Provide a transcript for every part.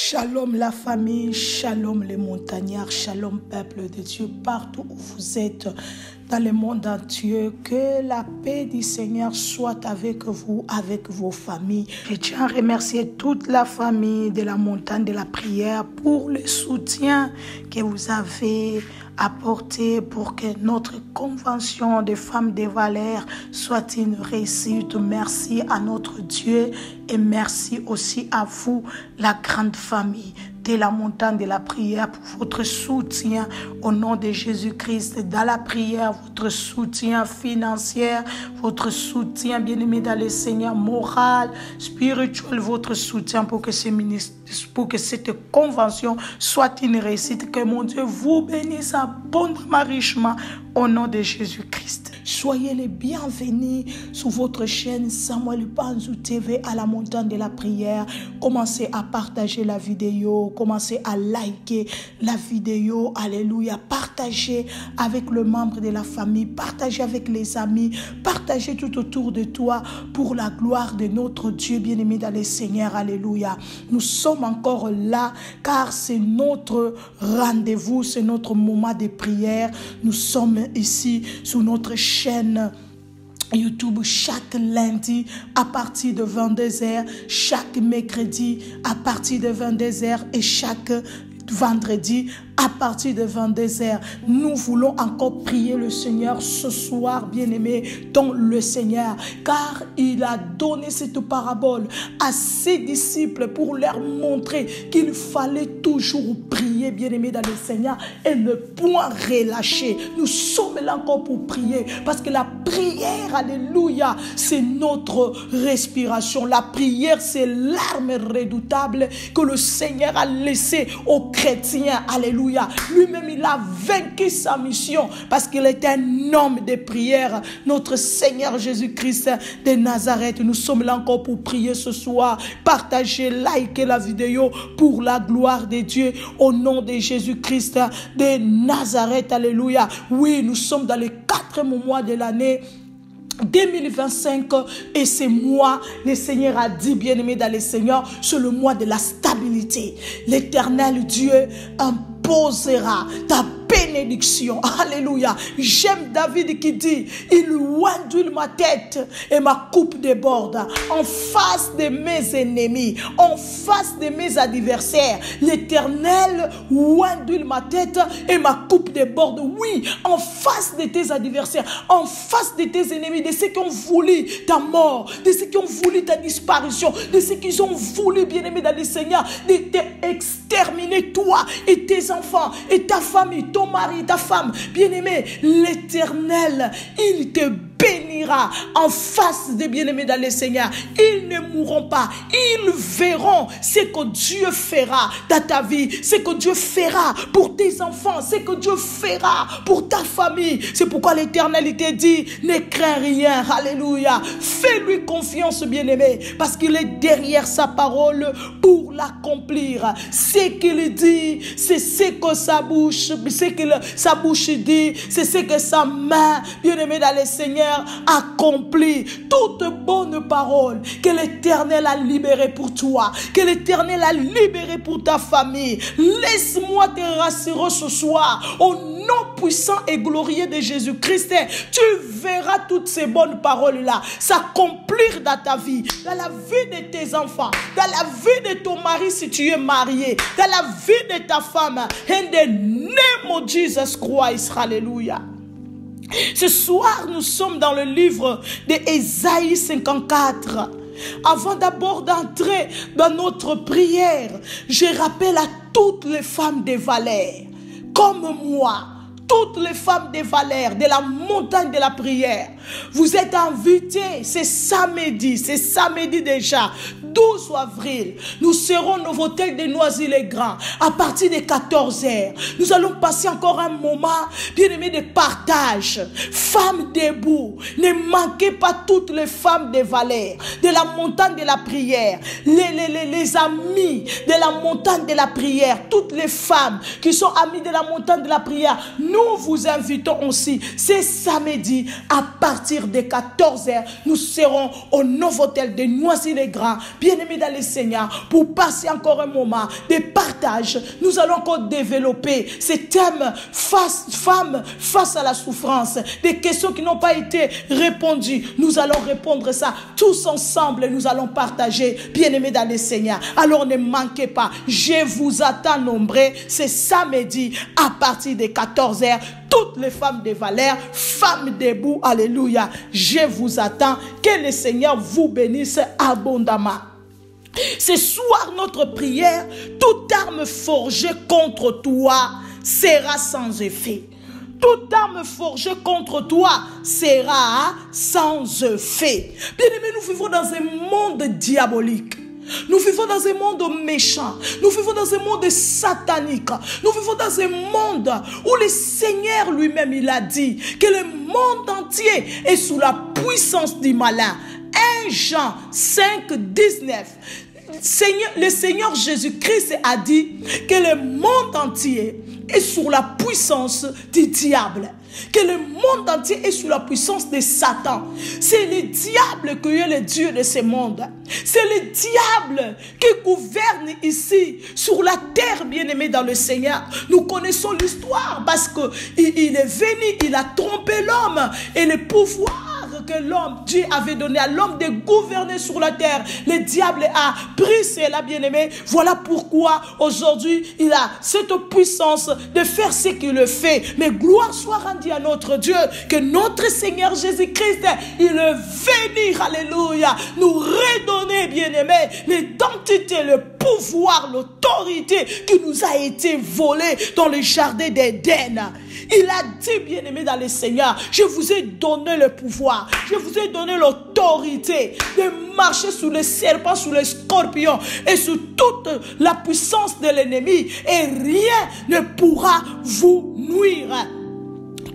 Shalom la famille, shalom les montagnards, shalom peuple de Dieu, partout où vous êtes dans le monde entier, que la paix du Seigneur soit avec vous, avec vos familles. Je tiens à remercier toute la famille de la montagne de la prière pour le soutien que vous avez apporté pour que notre convention des femmes de valeur soit une réussite. Merci à notre Dieu et merci aussi à vous, la grande famille de la montagne de la prière, pour votre soutien au nom de Jésus-Christ dans la prière, votre soutien financier, votre soutien bien-aimé dans le Seigneur, moral, spirituel, votre soutien pour que cette convention soit une réussite. Que mon Dieu vous bénisse abondamment, richement au nom de Jésus-Christ. Soyez les bienvenus sur votre chaîne Samuel Banzou TV à la montagne de la prière. Commencez à partager la vidéo, commencez à liker la vidéo, alléluia. Partagez avec le membre de la famille, partagez avec les amis, partagez tout autour de toi pour la gloire de notre Dieu bien-aimé dans le Seigneur, alléluia. Nous sommes encore là car c'est notre rendez-vous, c'est notre moment de prière. Nous sommes ici sur notre chaîne YouTube chaque lundi à partir de 22h, chaque mercredi à partir de 22h et chaque vendredi à partir de 22h. Nous voulons encore prier le Seigneur ce soir, bien-aimé, dans le Seigneur, car il a donné cette parabole à ses disciples pour leur montrer qu'il fallait toujours prier, bien-aimé, dans le Seigneur et ne point relâcher. Nous sommes là encore pour prier parce que la prière, alléluia, c'est notre respiration. La prière, c'est l'arme redoutable que le Seigneur a laissée aux chrétiens, alléluia. Lui-même, il a vaincu sa mission parce qu'il est un homme de prière. Notre Seigneur Jésus-Christ de Nazareth. Nous sommes là encore pour prier ce soir. Partagez, likez la vidéo pour la gloire de Dieu au nom de Jésus-Christ de Nazareth. Alléluia. Oui, nous sommes dans le 4e mois de l'année 2025 et ce mois, le Seigneur a dit, bien-aimé dans le Seigneur, c'est le mois de la stabilité. L'Éternel Dieu imposera ta bénédiction. Alléluia. J'aime David qui dit, il ondule ma tête et ma coupe déborde en face de mes ennemis, en face de mes adversaires. L'Éternel ondule ma tête et ma coupe déborde. Oui, en face de tes adversaires, en face de tes ennemis, de ceux qui ont voulu ta mort, de ceux qui ont voulu ta disparition, de ceux qui ont voulu, bien-aimé dans le Seigneur, de t'exterminer toi et tes enfants et ta famille, ton mari, ta femme, bien-aimé. L'Éternel, il te bénira en face des bien-aimés dans le Seigneur. Ils ne mourront pas. Ils verront ce que Dieu fera dans ta vie, ce que Dieu fera pour tes enfants, ce que Dieu fera pour ta famille. C'est pourquoi l'Éternel te dit, ne crains rien. Alléluia. Fais-lui confiance, bien-aimé, parce qu'il est derrière sa parole pour l'accomplir. Ce qu'il dit, c'est ce que sa bouche dit, c'est ce que sa main, bien-aimé dans le Seigneur, accomplit. Toute bonne parole que l'Éternel a libérée pour toi, que l'Éternel a libérée pour ta famille. Laisse-moi te rassurer ce soir au nom puissant et glorieux de Jésus-Christ. Tu verras toutes ces bonnes paroles-là s'accomplir dans ta vie, dans la vie de tes enfants, dans la vie de ton mari si tu es marié, dans la vie de ta femme. In the name of Jesus Christ. Alléluia. Ce soir, nous sommes dans le livre d'Ésaïe 54. Avant d'abord d'entrer dans notre prière, je rappelle à toutes les femmes de valeur, comme moi, toutes les femmes de valeur de la montagne de la prière, vous êtes invités, c'est samedi déjà, 12 avril, nous serons au hôtel de Noisy-le-Grand à partir de 14h. Nous allons passer encore un moment, bien-aimé, de partage. Femmes debout, ne manquez pas toutes les femmes de valeur de la montagne de la prière, les amis de la montagne de la prière, toutes les femmes qui sont amies de la montagne de la prière. Nous vous invitons aussi, c'est samedi à partir de 14h, nous serons au Novotel de Noisy-le-Grand. bien-aimés dans le Seigneur, pour passer encore un moment de partage. Nous allons encore développer ces thèmes femmes face à la souffrance, des questions qui n'ont pas été répondues. Nous allons répondre ça tous ensemble et nous allons partager, bien-aimés dans le Seigneur. Alors ne manquez pas, je vous attends nombreux, c'est samedi à partir de 14h. Toutes les femmes de valeur, femmes debout, alléluia. Je vous attends. Que le Seigneur vous bénisse abondamment. Ce soir, notre prière, toute arme forgée contre toi sera sans effet. Toute arme forgée contre toi sera sans effet. Bien-aimés, nous vivons dans un monde diabolique. Nous vivons dans un monde méchant. Nous vivons dans un monde satanique. Nous vivons dans un monde où le Seigneur lui-même, il a dit que le monde entier est sous la puissance du malin. 1 Jean 5, 19. Le Seigneur Jésus-Christ a dit que le monde entier est sous la puissance du diable. Que le monde entier est sous la puissance de Satan. C'est le diable qui est le Dieu de ce monde. C'est le diable qui gouverne ici, sur la terre, bien-aimé dans le Seigneur. Nous connaissons l'histoire parce qu'il est venu, il a trompé l'homme et le pouvoir que l'homme, Dieu avait donné à l'homme de gouverner sur la terre. Le diable a pris cela, bien-aimé. Voilà pourquoi aujourd'hui il a cette puissance de faire ce qu'il fait. Mais gloire soit rendue à notre Dieu, que notre Seigneur Jésus-Christ, il est venu, alléluia, nous redonner, bien-aimé, l'identité, le pouvoir, l'autorité qui nous a été volée dans le jardin d'Éden. Il a dit, bien-aimé dans le Seigneur, je vous ai donné le pouvoir, je vous ai donné l'autorité de marcher sous les serpents, sous les scorpions et sous toute la puissance de l'ennemi, et rien ne pourra vous nuire.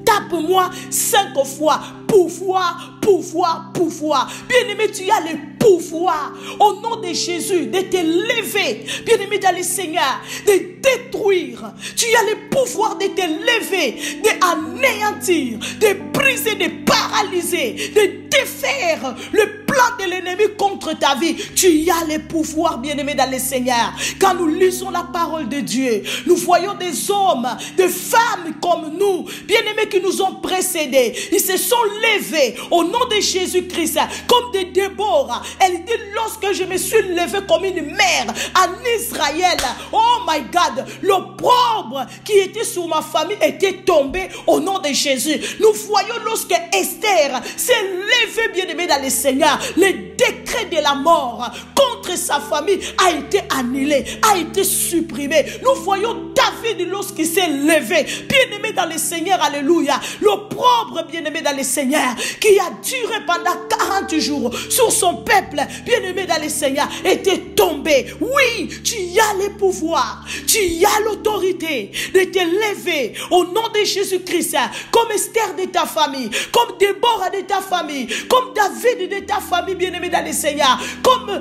Tape-moi 5 fois. Pouvoir, pouvoir, pouvoir. Bien-aimé, tu as le pouvoir, au nom de Jésus, de te lever. Bien-aimé dans le Seigneur, de détruire. Tu as le pouvoir de te lever, d'anéantir, de briser, de paralyser, de défaire le plan de l'ennemi contre ta vie. Tu as le pouvoir, bien-aimé dans le Seigneur. Quand nous lisons la parole de Dieu, nous voyons des hommes, des femmes comme nous, bien-aimés, qui nous ont précédés. Ils se sont levés au nom de Jésus-Christ comme des Déborah. Elle dit, lorsque je me suis levée comme une mère en Israël, oh my God, l'opprobre qui était sur ma famille était tombé au nom de Jésus. Nous voyons lorsque Esther s'est levée, bien-aimée dans le Seigneur, le décret de la mort contre sa famille a été annulé, a été supprimé. Nous voyons David lorsqu'il s'est levé, bien-aimé dans le Seigneur, alléluia, l'opprobre, bien-aimé dans le Seigneur, qui a duré pendant 40 jours sur son peuple, bien-aimé dans le Seigneur, était tombé. Oui, tu as le pouvoir, tu as l'autorité de te lever au nom de Jésus-Christ, comme Esther de ta famille, comme Déborah de ta famille, comme David de ta famille, bien-aimé dans le Seigneur, comme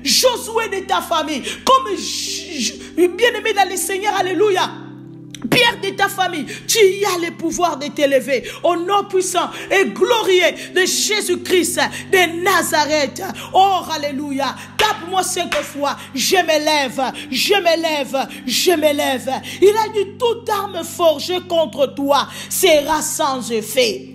Josué de ta famille, comme bien-aimé dans le Seigneur, alléluia, Pierre de ta famille, tu as le pouvoir de t'élever au nom puissant et glorieux de Jésus-Christ de Nazareth. Oh, alléluia. Tape-moi 5 fois. Je m'élève, je m'élève, je m'élève. Il a dit, toute arme forgée contre toi sera sans effet.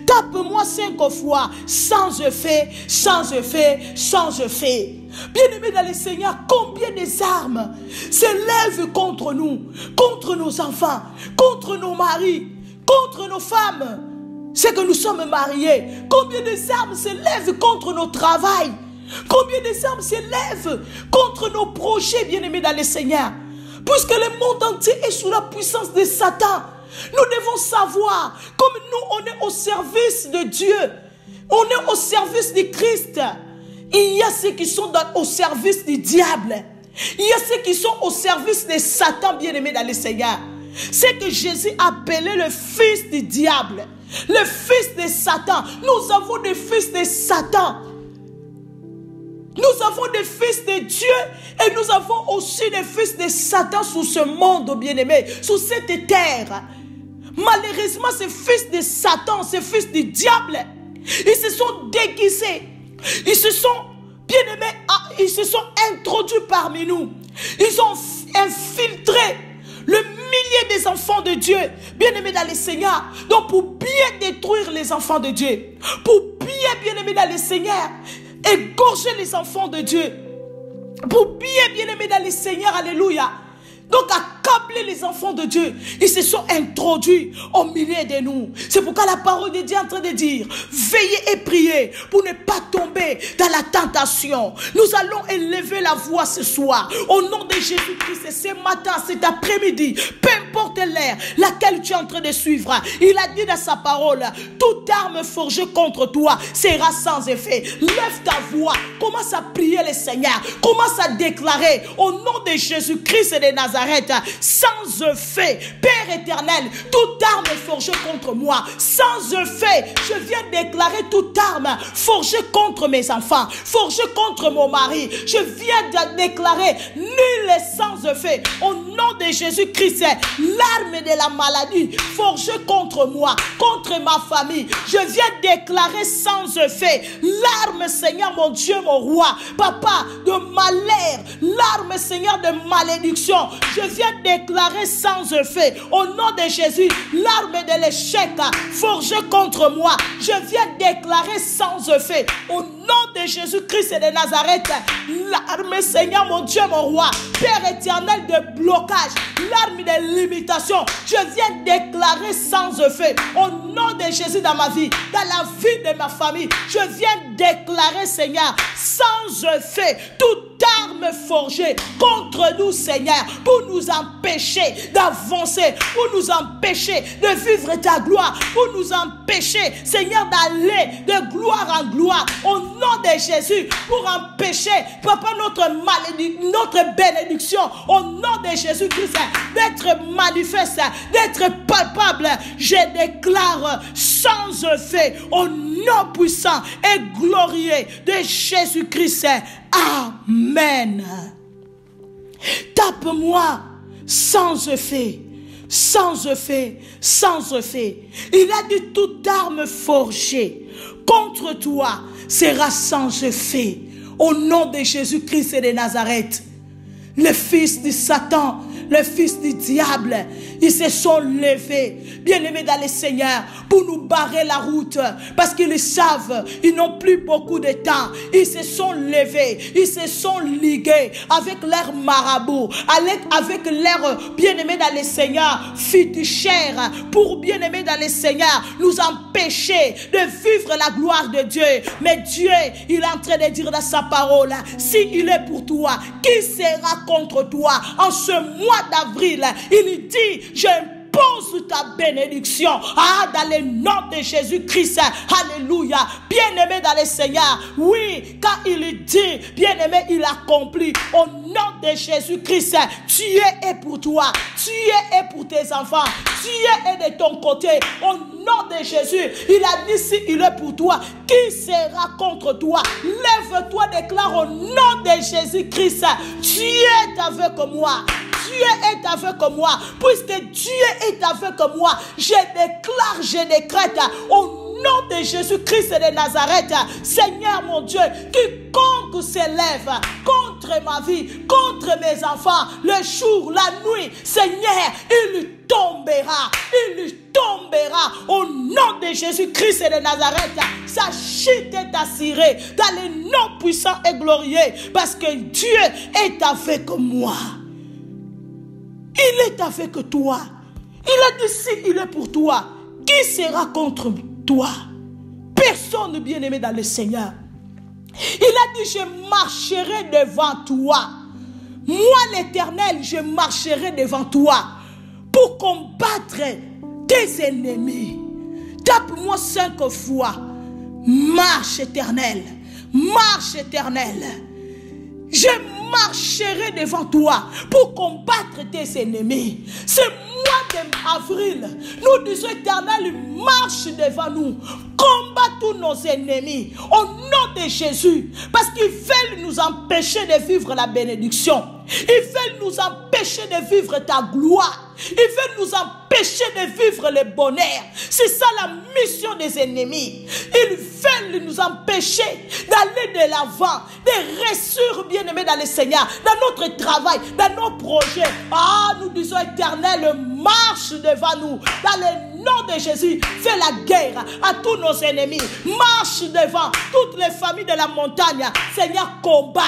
Tape-moi 5 fois. Sans effet, sans effet, sans effet. Bien-aimés dans le Seigneur, combien des armes s'élèvent contre nous, contre nos enfants, contre nos maris, contre nos femmes, c'est que nous sommes mariés. Combien des armes s'élèvent contre nos travails, combien des armes s'élèvent contre nos projets, bien-aimés dans le Seigneur. Puisque le monde entier est sous la puissance de Satan, nous devons savoir, comme nous on est au service de Dieu, on est au service de Christ. Il y a ceux qui sont au service du diable. Il y a ceux qui sont au service de Satan, bien-aimé dans le Seigneur. C'est que Jésus appelait le fils du diable, le fils de Satan. Nous avons des fils de Satan. Nous avons des fils de Dieu et nous avons aussi des fils de Satan sur ce monde, bien-aimé, sur cette terre. Malheureusement, ces fils de Satan, ces fils du diable, ils se sont déguisés. Ils se sont bien-aimés, ils se sont introduits parmi nous. Ils ont infiltré le millier des enfants de Dieu, bien-aimés dans le Seigneur. Donc pour bien détruire les enfants de Dieu, pour bien-aimés dans le Seigneur, égorger les enfants de Dieu, pour bien-aimés dans le Seigneur, alléluia. Donc accabler les enfants de Dieu, ils se sont introduits au milieu de nous. C'est pourquoi la parole de Dieu est en train de dire, veillez et priez pour ne pas tomber dans la tentation. Nous allons élever la voix ce soir au nom de Jésus-Christ. Et ce matin, cet après-midi, peu importe l'ère laquelle tu es en train de suivre, il a dit dans sa parole, toute arme forgée contre toi sera sans effet. Lève ta voix, commence à prier le Seigneur, commence à déclarer au nom de Jésus-Christ et de Nazareth, sans effet. Père éternel, toute arme forgée contre moi, sans effet. Je viens déclarer toute arme forgée contre mes enfants, forgée contre mon mari. Je viens de déclarer nul est sans effet. Au nom de Jésus-Christ, l'arme de la maladie forgée contre moi, contre ma famille, je viens déclarer sans effet. L'arme, Seigneur, mon Dieu, mon roi, papa, de malheur, l'arme, Seigneur, de malédiction, je viens déclarer sans effet. Au nom de Jésus, l'arme de l'échec forgée contre moi, je viens déclarer sans effet. Au nom de Jésus-Christ et de Nazareth, l'arme, Seigneur, mon Dieu, mon roi, Père éternel de blocage, l'arme de limitation, je viens déclarer sans effet. Au nom de Jésus dans ma vie, dans la vie de ma famille, je viens déclarer, Seigneur, sans effet, toute arme forgée contre nous, Seigneur, pour nous empêcher d'avancer, pour nous empêcher de vivre ta gloire, pour nous empêcher, Seigneur, d'aller de gloire en gloire, au nom de Jésus, pour empêcher, papa, notre bénédiction, au nom de Jésus-Christ, d'être manifeste, d'être palpable. Je déclare sans effet, au nom puissant et glorieux de Jésus-Christ. Amen. Tape-moi sans effet, sans effet, sans effet. Il a dit toute arme forgée contre toi sera sans effet. Au nom de Jésus-Christ et de Nazareth, le fils de Satan, le fils du diable, ils se sont levés, bien-aimés dans le Seigneur, pour nous barrer la route, parce qu'ils savent, ils n'ont plus beaucoup de temps. Ils se sont levés, ils se sont ligués avec leurs marabouts, avec leurs bien-aimés dans le Seigneur, fiduciaires, pour bien-aimés dans le Seigneur, nous empêcher de vivre la gloire de Dieu. Mais Dieu, il est en train de dire dans sa parole, s'il est pour toi, qui sera contre toi? En ce mois d'avril, il dit, j'impose ta bénédiction. Dans le nom de Jésus-Christ. Alléluia. Bien-aimé dans le Seigneur. Oui, quand il dit, bien-aimé, il accomplit. Au nom de Jésus-Christ, Dieu est pour toi. Dieu est pour tes enfants. Dieu est de ton côté. Au nom de Jésus, il a dit, si il est pour toi, qui sera contre toi? Lève-toi, déclare au nom de Jésus-Christ, Dieu est avec moi. Dieu est avec moi. Puisque Dieu est avec moi, je déclare, je décrète au nom de Jésus-Christ de Nazareth, Seigneur mon Dieu, quiconque s'élève contre ma vie, contre mes enfants, le jour, la nuit, Seigneur, il tombera au nom de Jésus-Christ de Nazareth. Sa chute est assurée dans le nom puissant et glorieux, parce que Dieu est avec moi. Il est avec toi. Il a dit, si il est pour toi, qui sera contre toi? Personne, bien-aimé dans le Seigneur. Il a dit, je marcherai devant toi. Moi, l'Éternel, je marcherai devant toi pour combattre tes ennemis. Tape-moi 5 fois. Marche éternelle. Marche éternelle. Je marcherai devant toi pour combattre tes ennemis. Ce mois d'avril, nous disons, Éternel, marche devant nous, combat tous nos ennemis au nom de Jésus, parce qu'ils veulent nous empêcher de vivre la bénédiction. Ils veulent nous empêcher de vivre ta gloire. Ils veulent nous empêcher empêcher de vivre le bonheur. C'est ça la mission des ennemis. Ils veulent nous empêcher d'aller de l'avant, de réussir, bien-aimés dans le Seigneur, dans notre travail, dans nos projets. Ah, nous disons, Éternel, marche devant nous. Dans le nom de Jésus, fais la guerre à tous nos ennemis. Marche devant toutes les familles de la montagne. Seigneur, combat,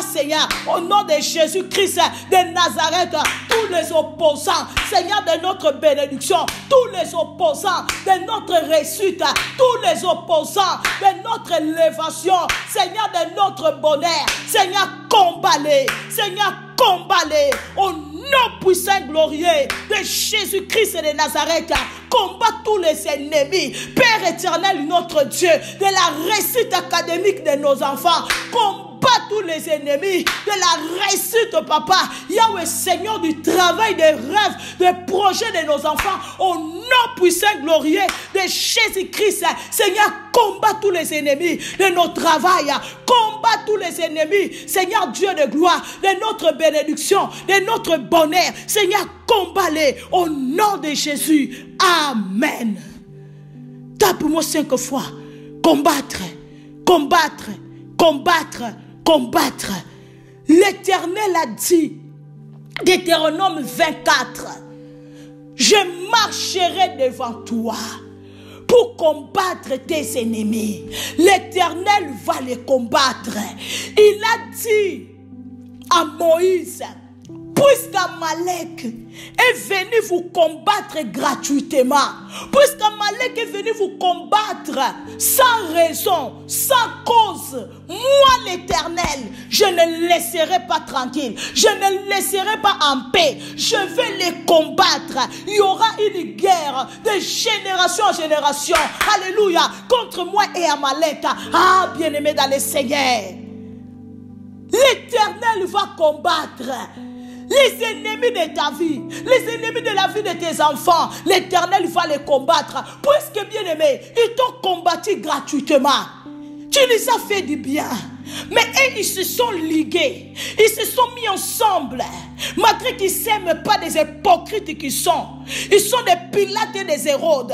Seigneur, au nom de Jésus-Christ de Nazareth, tous les opposants, Seigneur, de notre bénédiction, tous les opposants de notre réussite, tous les opposants de notre élévation, Seigneur, de notre bonheur, Seigneur, combat-les, Seigneur, combat-les, au nom puissant glorieux de Jésus-Christ de Nazareth. Combat tous les ennemis, Père éternel, notre Dieu, de la réussite académique de nos enfants. Combat tous les ennemis de la réussite, Papa. Yahweh, Seigneur, du travail, des rêves, des projets de nos enfants. Au nom puissant glorieux de Jésus-Christ, Seigneur, combat tous les ennemis de notre travail. Combat tous les ennemis, Seigneur Dieu de gloire, de notre bénédiction, de notre bonheur. Seigneur, combat-les au nom de Jésus. Amen. Tape-moi 5 fois. Combattre, combattre, combattre, combattre. L'Éternel a dit, Deutéronome 24, je marcherai devant toi pour combattre tes ennemis. L'Éternel va les combattre. Il a dit à Moïse, puisqu'Amalek est venu vous combattre gratuitement, puisqu'Amalek est venu vous combattre sans raison, sans cause, moi l'Éternel, je ne les laisserai pas tranquilles, je ne les laisserai pas en paix, je vais les combattre. Il y aura une guerre de génération en génération, alléluia, contre moi et Amalek. Ah, bien-aimé dans le Seigneur, l'Éternel va combattre les ennemis de ta vie, les ennemis de la vie de tes enfants. L'Éternel va les combattre. Puisque, bien-aimé, ils t'ont combattu gratuitement. Tu les as fait du bien. Mais eux, ils se sont ligués. Ils se sont mis ensemble. Malgré qu'ils ne s'aiment pas, des hypocrites qu'ils sont. Ils sont des Pilates et des Hérodes.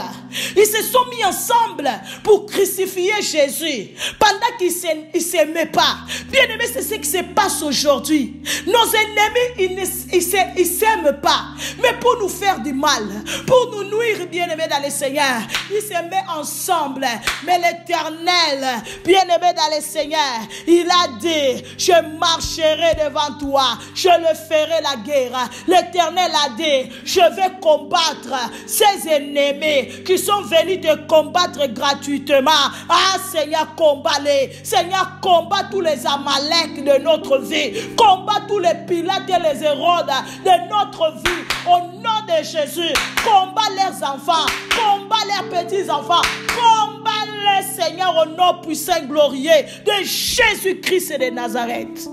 Ils se sont mis ensemble pour crucifier Jésus. Pendant qu'ils ne s'aimaient pas. Bien aimé, c'est ce qui se passe aujourd'hui. Nos ennemis, ils ne s'aiment pas. Mais pour nous faire du mal, pour nous nuire, bien aimé dans le Seigneur, ils se mettent ensemble. Mais l'Éternel, bien aimé dans le Seigneur, il a dit, je marcherai devant toi, je le ferai la guerre. L'Éternel a dit, je vais combattre ces ennemis qui sont venus te combattre gratuitement. Ah Seigneur, combat-les. Seigneur, combat tous les Amalek de notre vie. Combat tous les Pilates et les Hérodes de notre vie. Au nom de Jésus, combat leurs enfants, combat leurs petits-enfants, combat-les, Seigneur, au nom puissant glorieux de Jésus-Christ de Nazareth.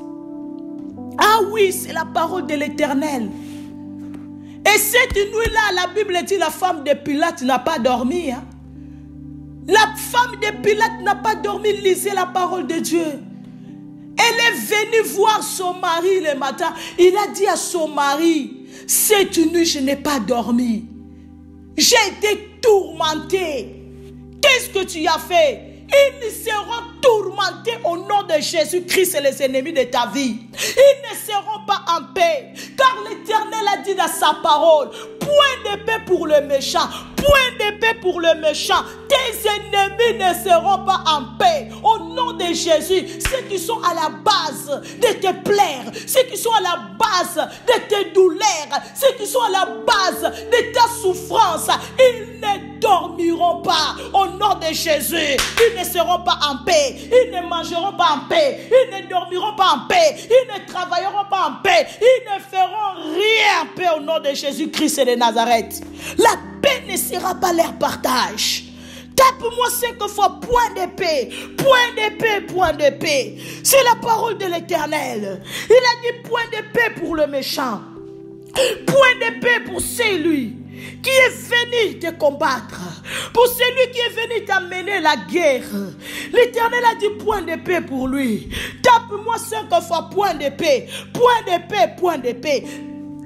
Ah oui, c'est la parole de l'Éternel. Et cette nuit-là, la Bible dit, la femme de Pilate n'a pas dormi. Hein? La femme de Pilate n'a pas dormi, lisez la parole de Dieu. Elle est venue voir son mari le matin. Il a dit à son mari, cette nuit, je n'ai pas dormi. J'ai été tourmenté. Qu'est-ce que tu as fait? Ils seront tourmentés au nom de Jésus-Christ et les ennemis de ta vie. Ils ne seront pas en paix. Car l'Éternel a dit dans sa parole, point de paix pour le méchant, point de paix pour le méchant. Tes ennemis ne seront pas en paix. Au nom de Jésus, ceux qui sont à la base de te plaire, ceux qui sont à la base de tes douleurs, ceux qui sont à la base de ta souffrance, ils ne dormiront pas. Au nom de Jésus, ils ne seront pas en paix. Ils ne mangeront pas en paix. Ils ne dormiront pas en paix. Ils ne travailleront pas en paix. Ils ne feront rien en paix au nom de Jésus-Christ de Nazareth. La paix ne sera pas leur partage. Tape-moi 5 fois, point de paix, point de paix, point de paix. C'est la parole de l'Éternel. Il a dit point de paix pour le méchant. Point de paix pour celui qui est venu te combattre, pour celui qui est venu t'amener la guerre. L'Éternel a dit point de paix pour lui. Tape-moi 5 fois point de paix, point de paix, point de paix.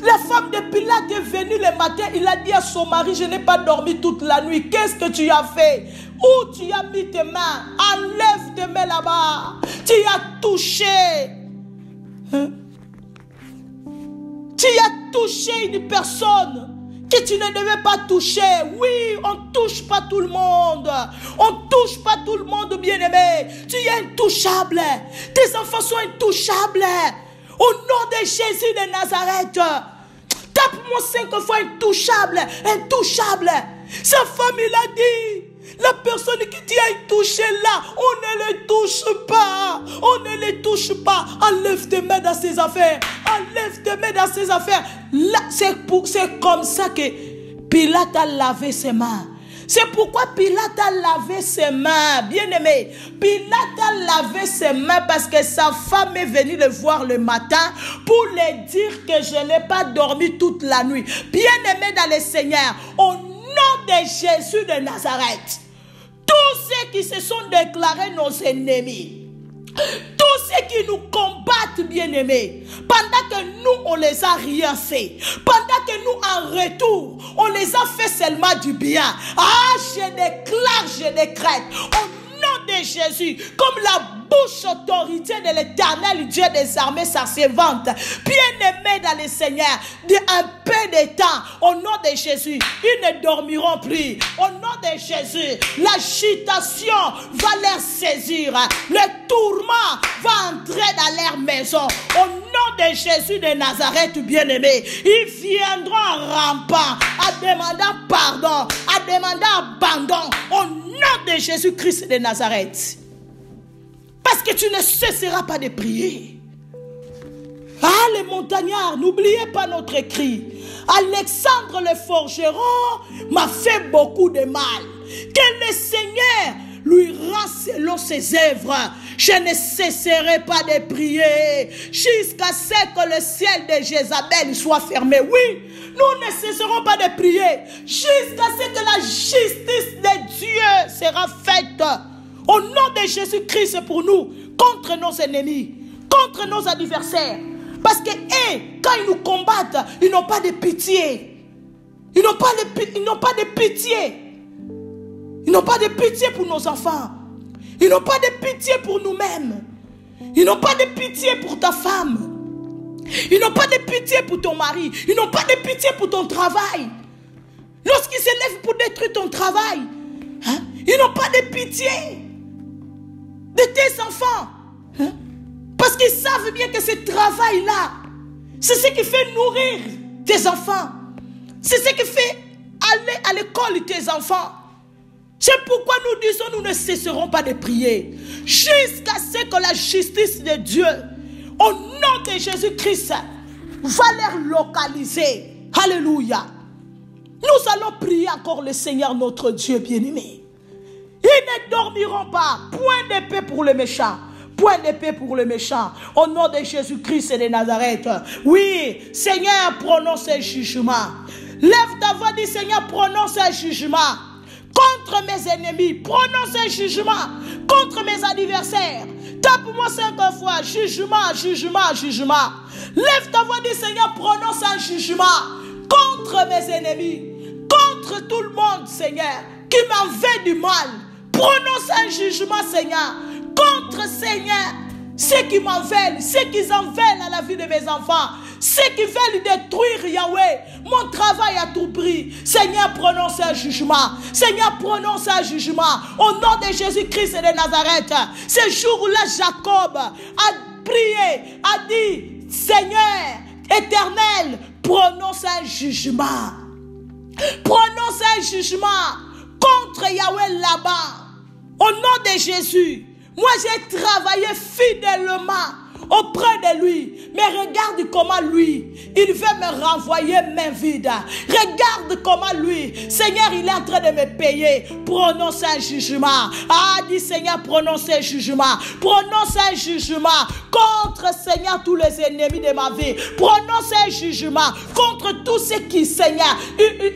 La femme de Pilate est venue le matin, il a dit à son mari, je n'ai pas dormi toute la nuit. Qu'est-ce que tu as fait? Où tu as mis tes mains? Enlève tes mains là-bas. Tu as touché. Hein? Tu as touché une personne que tu ne devais pas toucher. Oui, on ne touche pas tout le monde. On ne touche pas tout le monde, bien-aimé. Tu es intouchable. Tes enfants sont intouchables. Au nom de Jésus de Nazareth. Tape-moi 5 fois intouchable. Intouchable. Sa femme, il a dit, la personne qui t'a touché là, on ne les touche pas. On ne les touche pas. Enlève tes mains dans ses affaires. Enlève tes mains dans ses affaires. Là, c'est comme ça que Pilate a lavé ses mains. C'est pourquoi Pilate a lavé ses mains. Bien-aimé, Pilate a lavé ses mains parce que sa femme est venue le voir le matin pour lui dire que je n'ai pas dormi toute la nuit. Bien-aimé dans le Seigneur, au nom de Jésus de Nazareth, tous ceux qui se sont déclarés nos ennemis, tous ceux qui nous combattent, bien-aimés, pendant que nous, on les a rien fait, pendant que nous, en retour, on les a fait seulement du bien. Ah, je déclare, je décrète, au nom de Jésus, comme la bouche autorité de l'Éternel, Dieu des armées, sa servante, bien-aimés dans le Seigneur, un peu de temps, au nom de Jésus, ils ne dormiront plus. Au nom de Jésus, l'agitation va les saisir, le tourment va entrer dans leur maison. Au nom de Jésus de Nazareth, bien-aimés, ils viendront en rampant, en demandant pardon, en demandant abandon, au nom de Jésus-Christ de Nazareth. Parce que tu ne cesseras pas de prier. Ah, les montagnards, n'oubliez pas notre cri. Alexandre le forgeron m'a fait beaucoup de mal. Que le Seigneur lui rend selon ses œuvres. Je ne cesserai pas de prier jusqu'à ce que le ciel de Jézabel soit fermé. Oui, nous ne cesserons pas de prier jusqu'à ce que la justice de Dieu sera faite. Au nom de Jésus-Christ pour nous, contre nos ennemis, contre nos adversaires. Parce que quand ils nous combattent, ils n'ont pas de pitié. Ils n'ont pas de pitié. Ils n'ont pas de pitié pour nos enfants. Ils n'ont pas de pitié pour nous-mêmes. Ils n'ont pas de pitié pour ta femme. Ils n'ont pas de pitié pour ton mari. Ils n'ont pas de pitié pour ton travail. Lorsqu'ils se lèvent pour détruire ton travail, ils n'ont pas de pitié de tes enfants. Parce qu'ils savent bien que ce travail-là, c'est ce qui fait nourrir tes enfants. C'est ce qui fait aller à l'école tes enfants. C'est pourquoi nous disons, nous ne cesserons pas de prier jusqu'à ce que la justice de Dieu, au nom de Jésus-Christ, va les localiser. Alléluia. Nous allons prier encore le Seigneur notre Dieu bien-aimé. Ils ne dormiront pas. Point d'épée pour les méchants. Point d'épée pour les méchants. Au nom de Jésus-Christ et de Nazareth. Oui, Seigneur, prononce un jugement. Lève ta voix, dis Seigneur, prononce un jugement. Contre mes ennemis, prononce un jugement. Contre mes adversaires. Tape-moi 5 fois. Jugement, jugement, jugement. Lève ta voix, dis Seigneur, prononce un jugement. Contre mes ennemis. Contre tout le monde, Seigneur, qui m'en fait du mal. Prononce un jugement, Seigneur. Contre, Seigneur, ceux qui m'en veulent, ceux qui en veulent à la vie de mes enfants, ceux qui veulent détruire Yahweh, mon travail à tout prix. Seigneur, prononce un jugement. Seigneur, prononce un jugement. Au nom de Jésus-Christ de Nazareth, ce jour-là, Jacob a prié, a dit, Seigneur, éternel, prononce un jugement. Prononce un jugement contre Yahweh là-bas. Au nom de Jésus, moi j'ai travaillé fidèlement auprès de lui. Mais regarde comment lui, il veut me renvoyer main vide. Regarde comment lui, Seigneur, il est en train de me payer. Prononce un jugement. Ah, dis Seigneur, prononce un jugement. Prononce un jugement contre, Seigneur, tous les ennemis de ma vie. Prononce un jugement contre tous ceux qui, Seigneur,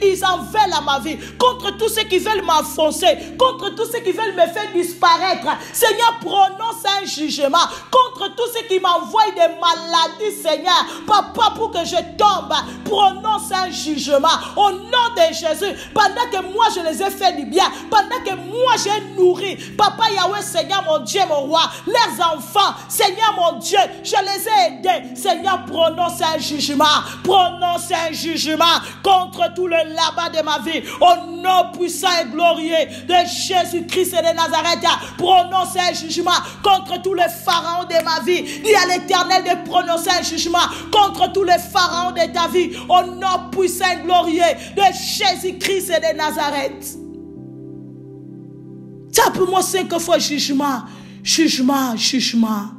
ils en veulent à ma vie. Contre tous ceux qui veulent m'enfoncer. Contre tous ceux qui veulent me faire disparaître. Seigneur, prononce un jugement contre tous ceux qui qui m'envoie des maladies, Seigneur, papa, pour que je tombe, prononce un jugement au nom de Jésus. Pendant que moi je les ai fait du bien, pendant que moi j'ai nourri, papa Yahweh, Seigneur mon Dieu, mon roi, leurs enfants, Seigneur mon Dieu, je les ai aidés. Seigneur, prononce un jugement, prononce un jugement contre tout le là-bas de ma vie, au nom puissant et glorieux de Jésus-Christ et de Nazareth. Prononce un jugement contre tous les pharaons de ma vie. Dis à l'Éternel de prononcer un jugement contre tous les pharaons de ta vie, au nom puissant et glorieux de Jésus-Christ et de Nazareth. Tape-moi 5 fois jugement, jugement, jugement.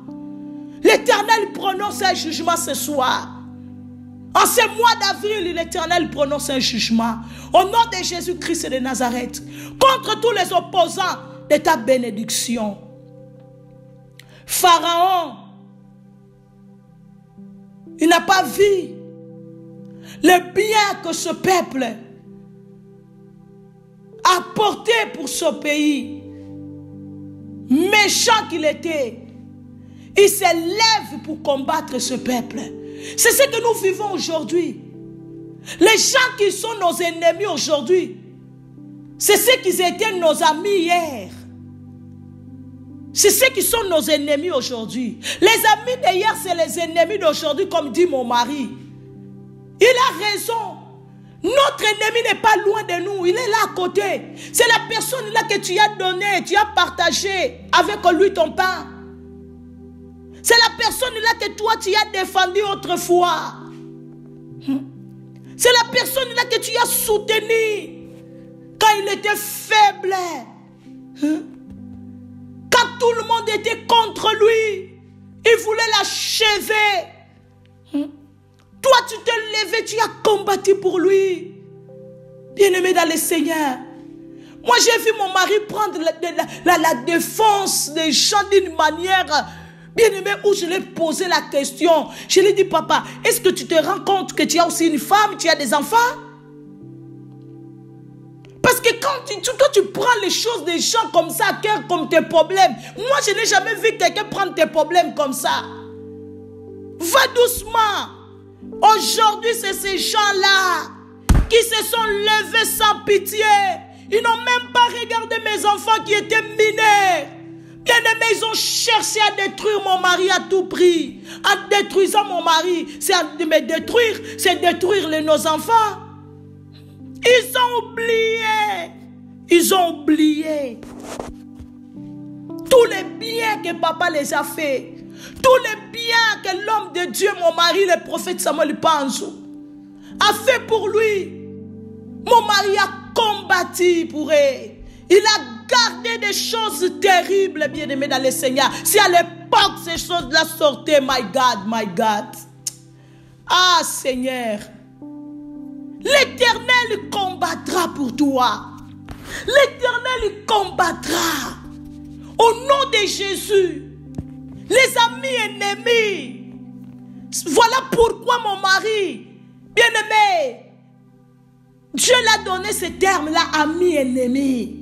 L'Éternel prononce un jugement ce soir. En ce mois d'avril, l'Éternel prononce un jugement au nom de Jésus-Christ de Nazareth contre tous les opposants de ta bénédiction. Pharaon, il n'a pas vu le bien que ce peuple a porté pour ce pays. Méchant qu'il était, il se lève pour combattre ce peuple. C'est ce que nous vivons aujourd'hui. Les gens qui sont nos ennemis aujourd'hui, c'est ceux qui étaient nos amis hier. C'est ceux qui sont nos ennemis aujourd'hui. Les amis d'hier, c'est les ennemis d'aujourd'hui, comme dit mon mari. Il a raison. Notre ennemi n'est pas loin de nous. Il est là à côté. C'est la personne là que tu as donné, tu as partagé avec lui ton pain. C'est la personne là que toi tu as défendu autrefois. C'est la personne là que tu as soutenu quand il était faible. Quand tout le monde était contre lui, il voulait l'achever. Toi tu t'es levé, tu as combattu pour lui. Bien-aimé dans le Seigneur. Moi j'ai vu mon mari prendre la défense des gens d'une manière... Bien-aimé, où je lui ai posé la question, je lui ai dit, papa, est-ce que tu te rends compte que tu as aussi une femme, tu as des enfants? Parce que quand tu prends les choses des gens comme ça, comme tes problèmes, moi je n'ai jamais vu quelqu'un prendre tes problèmes comme ça. Va doucement. Aujourd'hui, c'est ces gens-là qui se sont levés sans pitié. Ils n'ont même pas regardé mes enfants qui étaient mineurs. Bien-aimés, ils ont cherché à détruire mon mari à tout prix. En détruisant mon mari, c'est à me détruire, c'est détruire nos enfants. Ils ont oublié. Ils ont oublié tous les biens que papa les a fait. Tous les biens que l'homme de Dieu, mon mari, le prophète Samuel Panzo, a fait pour lui. Mon mari a combattu pour eux. Il a gardé des choses terribles, bien-aimés dans le Seigneur. Si à l'époque ces choses-là sortaient, my God, my God. Ah, Seigneur. L'Éternel combattra pour toi. L'Éternel combattra. Au nom de Jésus. Les amis ennemis. Voilà pourquoi mon mari, bien-aimé, Dieu l'a donné ce terme-là, ami ennemi.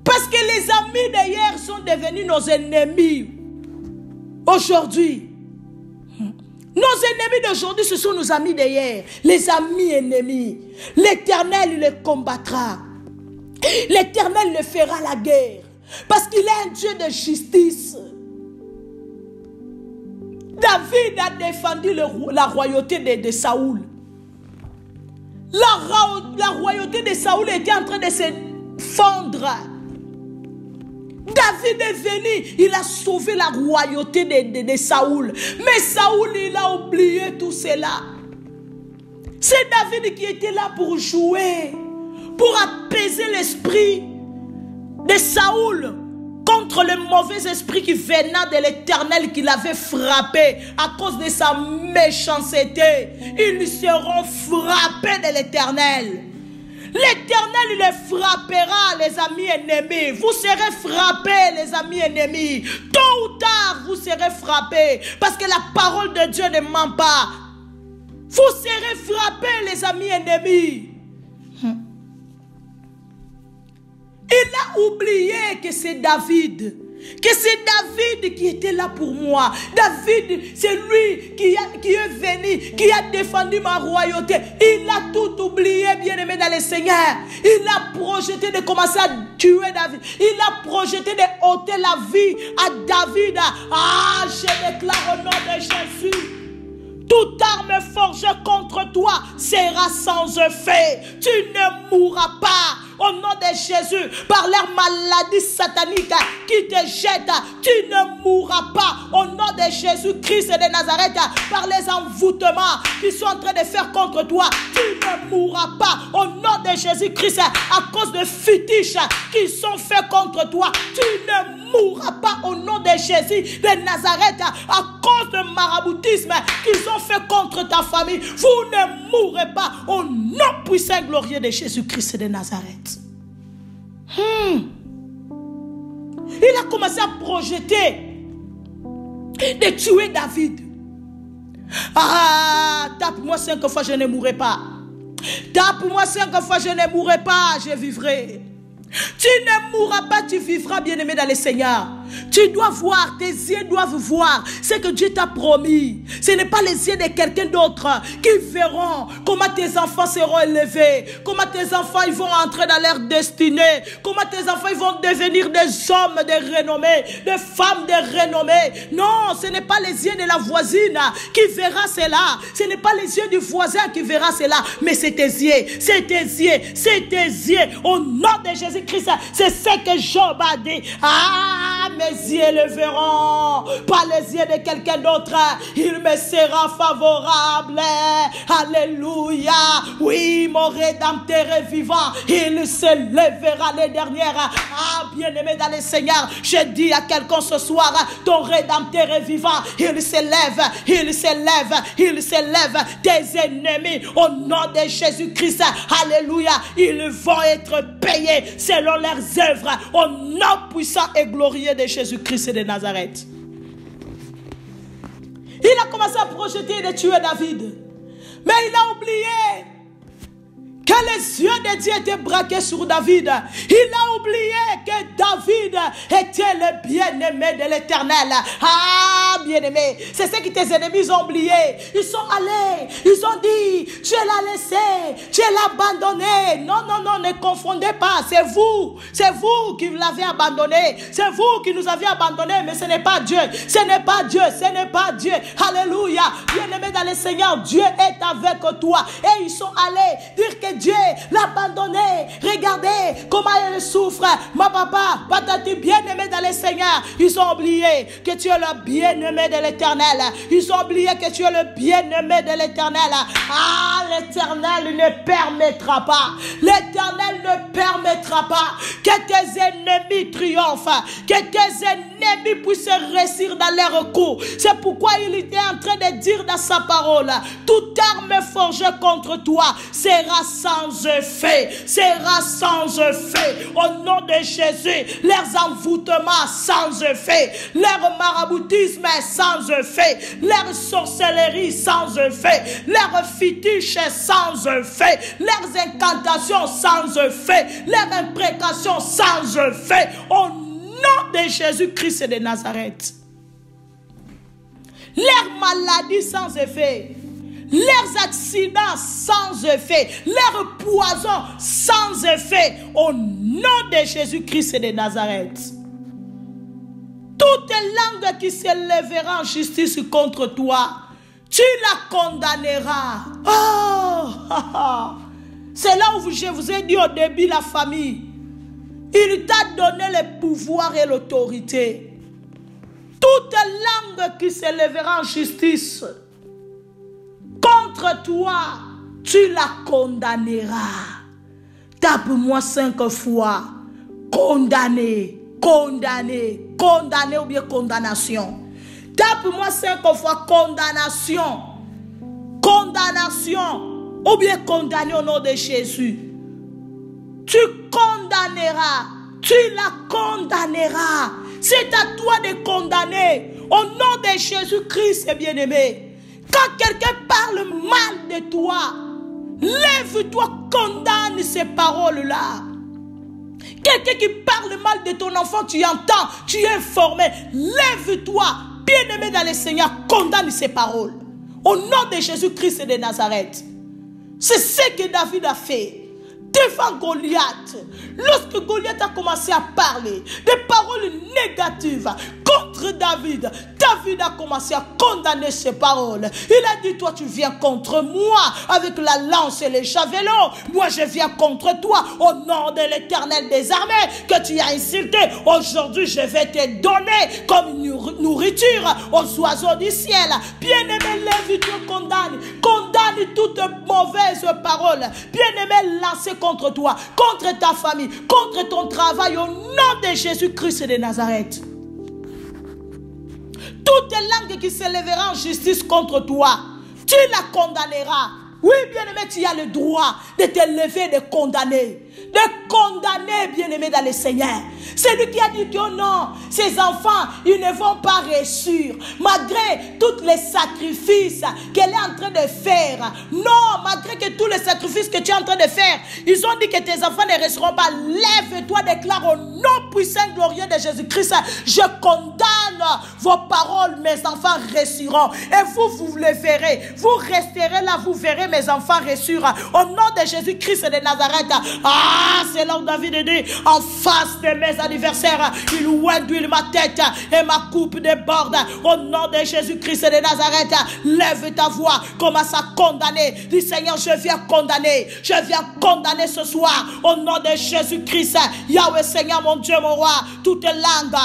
Parce que les amis d'hier sont devenus nos ennemis aujourd'hui. Nos ennemis d'aujourd'hui, ce sont nos amis d'hier. Les amis ennemis. L'Éternel les combattra. L'Éternel le fera la guerre. Parce qu'il est un Dieu de justice. David a défendu la royauté de Saoul. La royauté de Saoul était en train de se fondre. David est venu, il a sauvé la royauté de Saoul. Mais Saoul, il a oublié tout cela. C'est David qui était là pour jouer, pour apaiser l'esprit de Saoul contre le mauvais esprit qui venait de l'Éternel qui l'avait frappé à cause de sa méchanceté. Ils seront frappés de l'Éternel. L'Éternel les frappera, les amis ennemis. Vous serez frappés, les amis ennemis. Tôt ou tard, vous serez frappés. Parce que la parole de Dieu ne ment pas. Vous serez frappés, les amis ennemis. Il a oublié que c'est David Que c'est David qui était là pour moi. David, c'est lui qui est venu, qui a défendu ma royauté. Il a tout oublié, bien-aimé dans le Seigneur. Il a projeté de commencer à tuer David. Il a projeté de ôter la vie à David. Ah, je déclare au nom de Jésus. Toute arme forgée contre toi sera sans effet. Tu ne mourras pas. Au nom de Jésus, par leur maladie satanique qui te jette, tu ne mourras pas. Au nom de Jésus-Christ de Nazareth, par les envoûtements qui sont en train de faire contre toi, tu ne mourras pas. Au nom de Jésus-Christ, à cause de fétiches qui sont faits contre toi, tu ne mourras pas. Au nom de Jésus de Nazareth, à cause de maraboutisme qu'ils ont fait contre ta famille, vous ne mourrez pas. Au nom puissant et glorieux de Jésus-Christ de Nazareth. Il a commencé à projeter de tuer David. Ah, tape-moi 5 fois, je ne mourrai pas. Tape-moi 5 fois, je ne mourrai pas, je vivrai. Tu ne mourras pas, tu vivras, bien-aimé dans le Seigneur. Tu dois voir, tes yeux doivent voir ce que Dieu t'a promis. Ce n'est pas les yeux de quelqu'un d'autre qui verront comment tes enfants seront élevés, comment tes enfants ils vont entrer dans leur destinée, comment tes enfants ils vont devenir des hommes de renommée, des femmes de renommée. Non, ce n'est pas les yeux de la voisine qui verra cela. Ce n'est pas les yeux du voisin qui verra cela, mais c'est tes yeux, c'est tes yeux, c'est tes yeux. Au nom de Jésus-Christ, c'est ce que Job a dit. Ah, mes yeux le verront, pas les yeux de quelqu'un d'autre. Il me sera favorable. Alléluia. Oui, mon Rédempteur est vivant. Il se lèvera les dernières. Ah, bien-aimé dans le Seigneur, je dis à quelqu'un ce soir, ton Rédempteur est vivant. Il se lève, il se lève, il se lève. Tes ennemis, au nom de Jésus-Christ, alléluia, ils vont être payés selon leurs œuvres. Au nom puissant et glorieux de Jésus-Christ de Nazareth. Il a commencé à projeter de tuer David. Mais il a oublié que les yeux de Dieu étaient braqués sur David. Il a oublié que David était le bien-aimé de l'Éternel. Ah, bien-aimé, c'est ce que tes ennemis ont oublié. Ils sont allés, ils ont dit, tu l'as laissé, tu l'as abandonné. Non, non, non, ne confondez pas. C'est vous qui l'avez abandonné. C'est vous qui nous avez abandonné, mais ce n'est pas Dieu. Ce n'est pas Dieu, ce n'est pas Dieu. Alléluia. Bien-aimé dans le Seigneur, Dieu est avec toi. Et ils sont allés dire que Dieu l'a abandonné. Regardez comment elle souffre. Ma papa, patati, bien-aimé dans le Seigneur. Ils ont oublié que tu es le bien-aimé de l'Éternel. Ils ont oublié que tu es le bien-aimé de l'Éternel. Ah, l'Éternel ne permettra pas. L'Éternel ne permettra pas que tes ennemis triomphent. Que tes ennemis puissent réussir dans leurs coups. C'est pourquoi il était en train de dire dans sa parole, toute arme forgée contre toi sera sans effet, sera sans effet. Au nom de Jésus, leurs envoûtements sans effet, leur maraboutisme sans effet, leur sorcellerie sans effet, leurs fétiches sans effet, leurs incantations sans effet, leurs imprécations sans effet. Au nom de Jésus-Christ de Nazareth. Leurs maladies sans effet, leurs accidents sans effet, leurs poisons sans effet, au nom de Jésus-Christ de Nazareth. Toute langue qui se lèvera en justice contre toi, tu la condamneras. Oh, c'est là où je vous ai dit au début, la famille. Il t'a donné le pouvoir et l'autorité. Toute langue qui se lèvera en justice contre toi, tu la condamneras. Tape-moi 5 fois. Condamné, condamné, condamné ou bien condamnation. Tape-moi 5 fois condamnation. Condamnation ou bien condamné au nom de Jésus. Tu condamneras, tu la condamneras. C'est à toi de condamner au nom de Jésus-Christ, bien-aimé. Quand quelqu'un parle mal de toi, lève-toi, condamne ces paroles-là. Quelqu'un qui parle mal de ton enfant, tu entends, tu es informé. Lève-toi, bien-aimé dans le Seigneur, condamne ces paroles. Au nom de Jésus-Christ de Nazareth. C'est ce que David a fait devant Goliath. Lorsque Goliath a commencé à parler des paroles négatives contre David, David a commencé à condamner ces paroles. Il a dit, toi tu viens contre moi avec la lance et les javelots. Moi je viens contre toi au nom de l'Éternel des armées que tu as insulté. Aujourd'hui je vais te donner comme nourriture aux oiseaux du ciel. Bien-aimé, lève-toi, condamne toute mauvaise parole. Bien-aimé, lancez contre toi, contre ta famille, contre ton travail au nom de Jésus-Christ de Nazareth. Toute langue qui s'élèvera en justice contre toi, tu la condamneras. Oui, bien-aimé, tu as le droit de te lever et de condamner. De condamner, bien-aimé, dans le Seigneur. C'est lui qui a dit que non, ces enfants, ils ne vont pas réussir. Malgré tous les sacrifices qu'elle est en train de faire. Non, malgré que tous les sacrifices que tu es en train de faire, ils ont dit que tes enfants ne réussiront pas. Lève-toi, déclare au nom puissant et glorieux de Jésus-Christ. Je condamne vos paroles, mes enfants réussiront. Et vous le verrez. Vous resterez là, vous verrez mes enfants réussir. Au nom de Jésus-Christ de Nazareth. Ah, c'est là où David dit, en face de mes adversaires, il ouindule ma tête et ma coupe déborde. Au nom de Jésus-Christ de Nazareth, lève ta voix, commence à condamner. Dis Seigneur, je viens condamner ce soir. Au nom de Jésus-Christ, Yahweh Seigneur mon Dieu, mon roi, toute langue,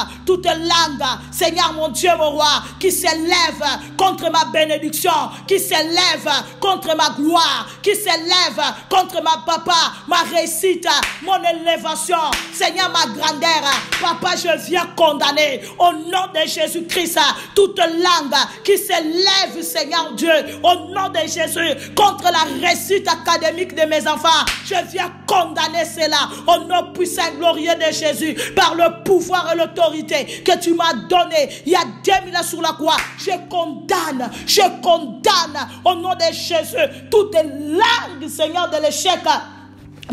Seigneur mon Dieu, mon roi, qui s'élève contre ma bénédiction, qui s'élève contre ma gloire, qui s'élève contre ma papa, ma réussite, mon élévation, Seigneur, ma grandeur. Papa, je viens condamner au nom de Jésus-Christ toute langue qui s'élève, Seigneur Dieu, au nom de Jésus, contre la réussite académique de mes enfants. Je viens condamner cela au nom puissant et glorieux de Jésus, par le pouvoir et l'autorité que tu m'as donné il y a 2000 ans sur la croix. Je condamne au nom de Jésus toute langue, Seigneur, de l'échec.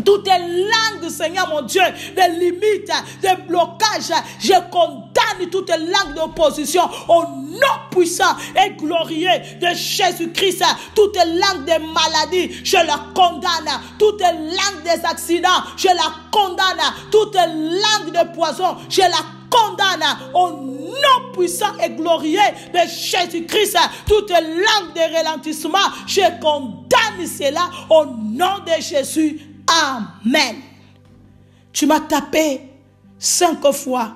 Toutes les langues, Seigneur mon Dieu, des limites, des blocages, je condamne toutes les langues d'opposition au nom puissant et glorieux de Jésus-Christ. Toutes les langues des maladies, je la condamne. Toutes les langues des accidents, je la condamne. Toutes les langues de poison, je la condamne au nom puissant et glorieux de Jésus-Christ. Toutes les langues de ralentissement, je condamne cela au nom de Jésus. Amen. Tu m'as tapé 5 fois.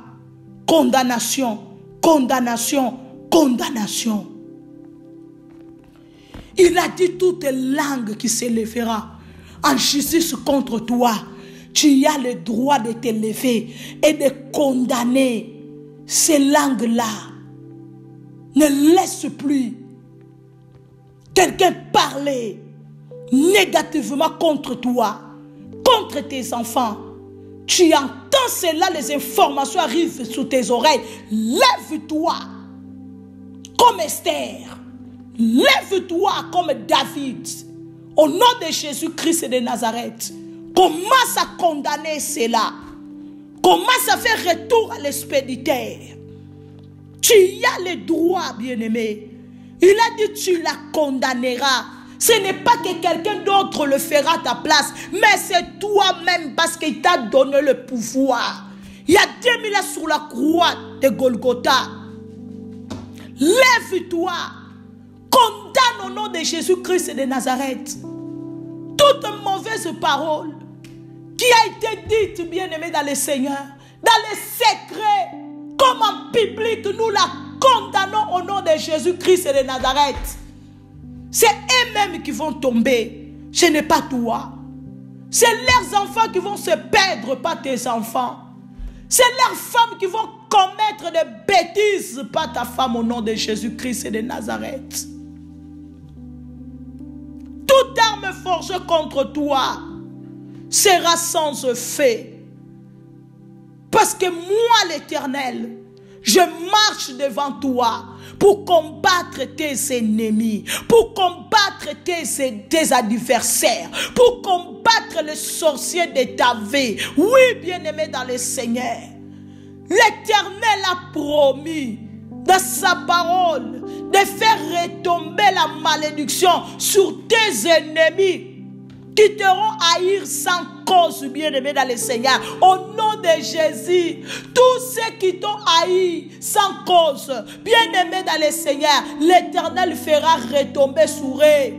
Condamnation, condamnation, condamnation. Il a dit toute langue qui s'élèvera en justice contre toi. Tu as le droit de te lever et de condamner ces langues-là. Ne laisse plus quelqu'un parler négativement contre toi, contre tes enfants. Tu entends cela, les informations arrivent sous tes oreilles. Lève-toi comme Esther. Lève-toi comme David. Au nom de Jésus-Christ de Nazareth. Commence à condamner cela. Commence à faire retour à l'expéditeur. Tu as le droit, bien-aimé. Il a dit tu la condamneras. Ce n'est pas que quelqu'un d'autre le fera à ta place, mais c'est toi-même parce qu'il t'a donné le pouvoir. Il y a 2000 ans sur la croix de Golgotha. Lève-toi, condamne au nom de Jésus-Christ de Nazareth toute mauvaise parole qui a été dite, bien-aimé, dans le Seigneur, dans les secrets, comme en public, nous la condamnons au nom de Jésus-Christ de Nazareth. C'est eux-mêmes qui vont tomber. Ce n'est pas toi. C'est leurs enfants qui vont se perdre, pas tes enfants. C'est leurs femmes qui vont commettre des bêtises, pas ta femme, au nom de Jésus-Christ de Nazareth. Toute arme forgée contre toi sera sans effet. Parce que moi, l'Éternel, je marche devant toi pour combattre tes ennemis, pour combattre tes adversaires, pour combattre les sorciers de ta vie. Oui, bien-aimé dans le Seigneur, l'Éternel a promis dans sa parole de faire retomber la malédiction sur tes ennemis qui t'auront haïr sans cause, bien-aimé dans le Seigneur. Au nom de Jésus, tous ceux qui t'ont haï sans cause, bien-aimé dans le Seigneur, l'Éternel fera retomber sur eux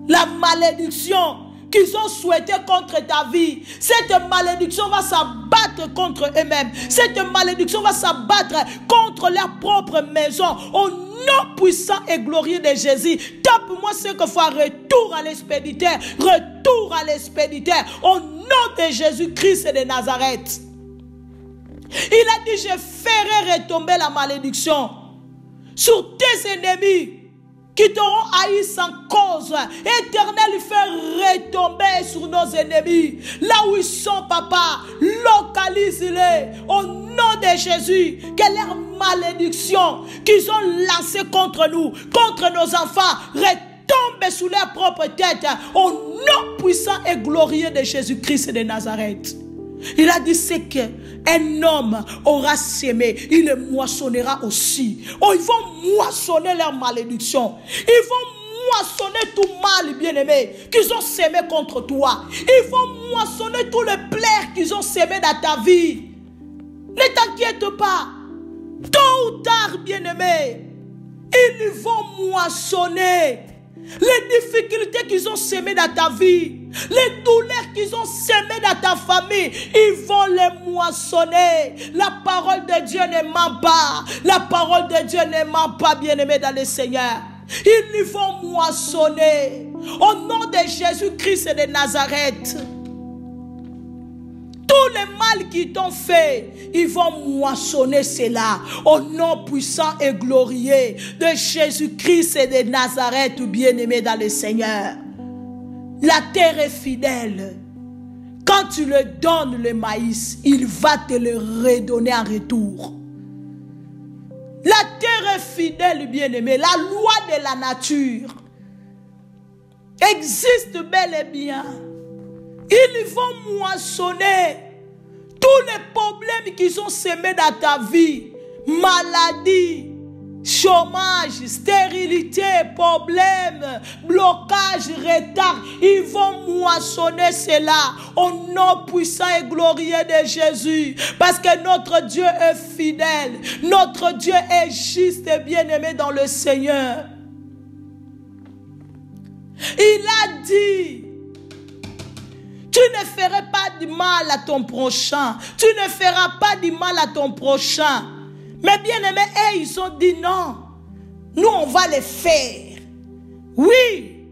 la malédiction qu'ils ont souhaité contre ta vie. Cette malédiction va s'abattre contre eux-mêmes. Cette malédiction va s'abattre contre leur propre maison. Au nom puissant et glorieux de Jésus, tape-moi ce que fois retour à l'expéditeur. Retour à l'expéditeur. Au nom de Jésus-Christ de Nazareth. Il a dit, je ferai retomber la malédiction sur tes ennemis qui t'auront haï sans cause. Éternel, fait retomber sur nos ennemis. Là où ils sont, papa, localise-les. Au nom de Jésus, que leur malédiction qu'ils ont lancée contre nous, contre nos enfants, retombe sous leur propre tête. Au nom puissant et glorieux de Jésus-Christ de Nazareth. Il a dit, c'est qu'un homme aura sémé, il le moissonnera aussi. Oh, ils vont moissonner leur malédiction. Ils vont moissonner tout mal, bien-aimé, qu'ils ont sémé contre toi. Ils vont moissonner tout le plaire qu'ils ont sémé dans ta vie. Ne t'inquiète pas. Tôt ou tard, bien-aimé, ils vont moissonner les difficultés qu'ils ont sémées dans ta vie, les douleurs qu'ils ont sémées dans ta famille, ils vont les moissonner. La parole de Dieu ne ment pas. La parole de Dieu ne ment pas, bien-aimé dans le Seigneur. Ils vont moissonner. Au nom de Jésus-Christ de Nazareth, tout le mal qu'ils t'ont fait, ils vont moissonner cela. Au nom puissant et glorieux de Jésus-Christ et de Nazareth, bien-aimé dans le Seigneur. La terre est fidèle. Quand tu le donnes le maïs, il va te le redonner en retour. La terre est fidèle, bien-aimé. La loi de la nature existe bel et bien. Ils vont moissonner tous les problèmes qu'ils ont sémés dans ta vie. Maladie, chômage, stérilité, problème, blocage, retard. Ils vont moissonner cela au nom puissant et glorieux de Jésus. Parce que notre Dieu est fidèle. Notre Dieu est juste et bien-aimé dans le Seigneur. Il a dit, tu ne feras pas du mal à ton prochain. Tu ne feras pas du mal à ton prochain. Mais bien aimé, ils ont dit non. Nous, on va les faire. Oui.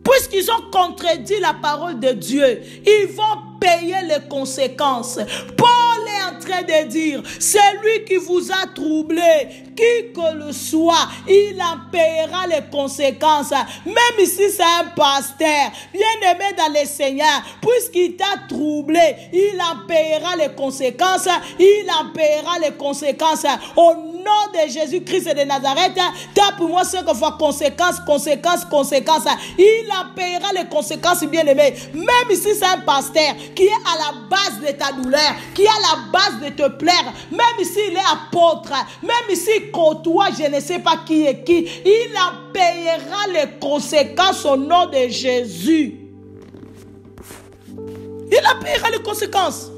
Puisqu'ils ont contredit la parole de Dieu, ils vont payer les conséquences. Paul est en train de dire, celui qui vous a troublé, qui que le soit, il en paiera les conséquences. Même si c'est un pasteur, bien aimé dans le Seigneur, puisqu'il t'a troublé, il en paiera les conséquences. Il en paiera les conséquences. Au nom de Jésus-Christ de Nazareth, tape-moi ce que fois conséquences. Il en paiera les conséquences, bien aimé. Même si c'est un pasteur qui est à la base de ta douleur, qui est à la base de te plaire, même s'il est apôtre, même s'il côtoie, je ne sais pas qui est qui, il en payera les conséquences au nom de Jésus. Il en payera les conséquences.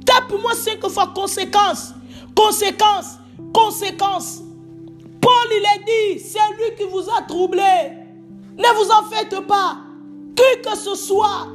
Tape-moi 5 fois conséquences. Conséquences. Paul, il a dit, c'est lui qui vous a troublé. Ne vous en faites pas. Qui que ce soit,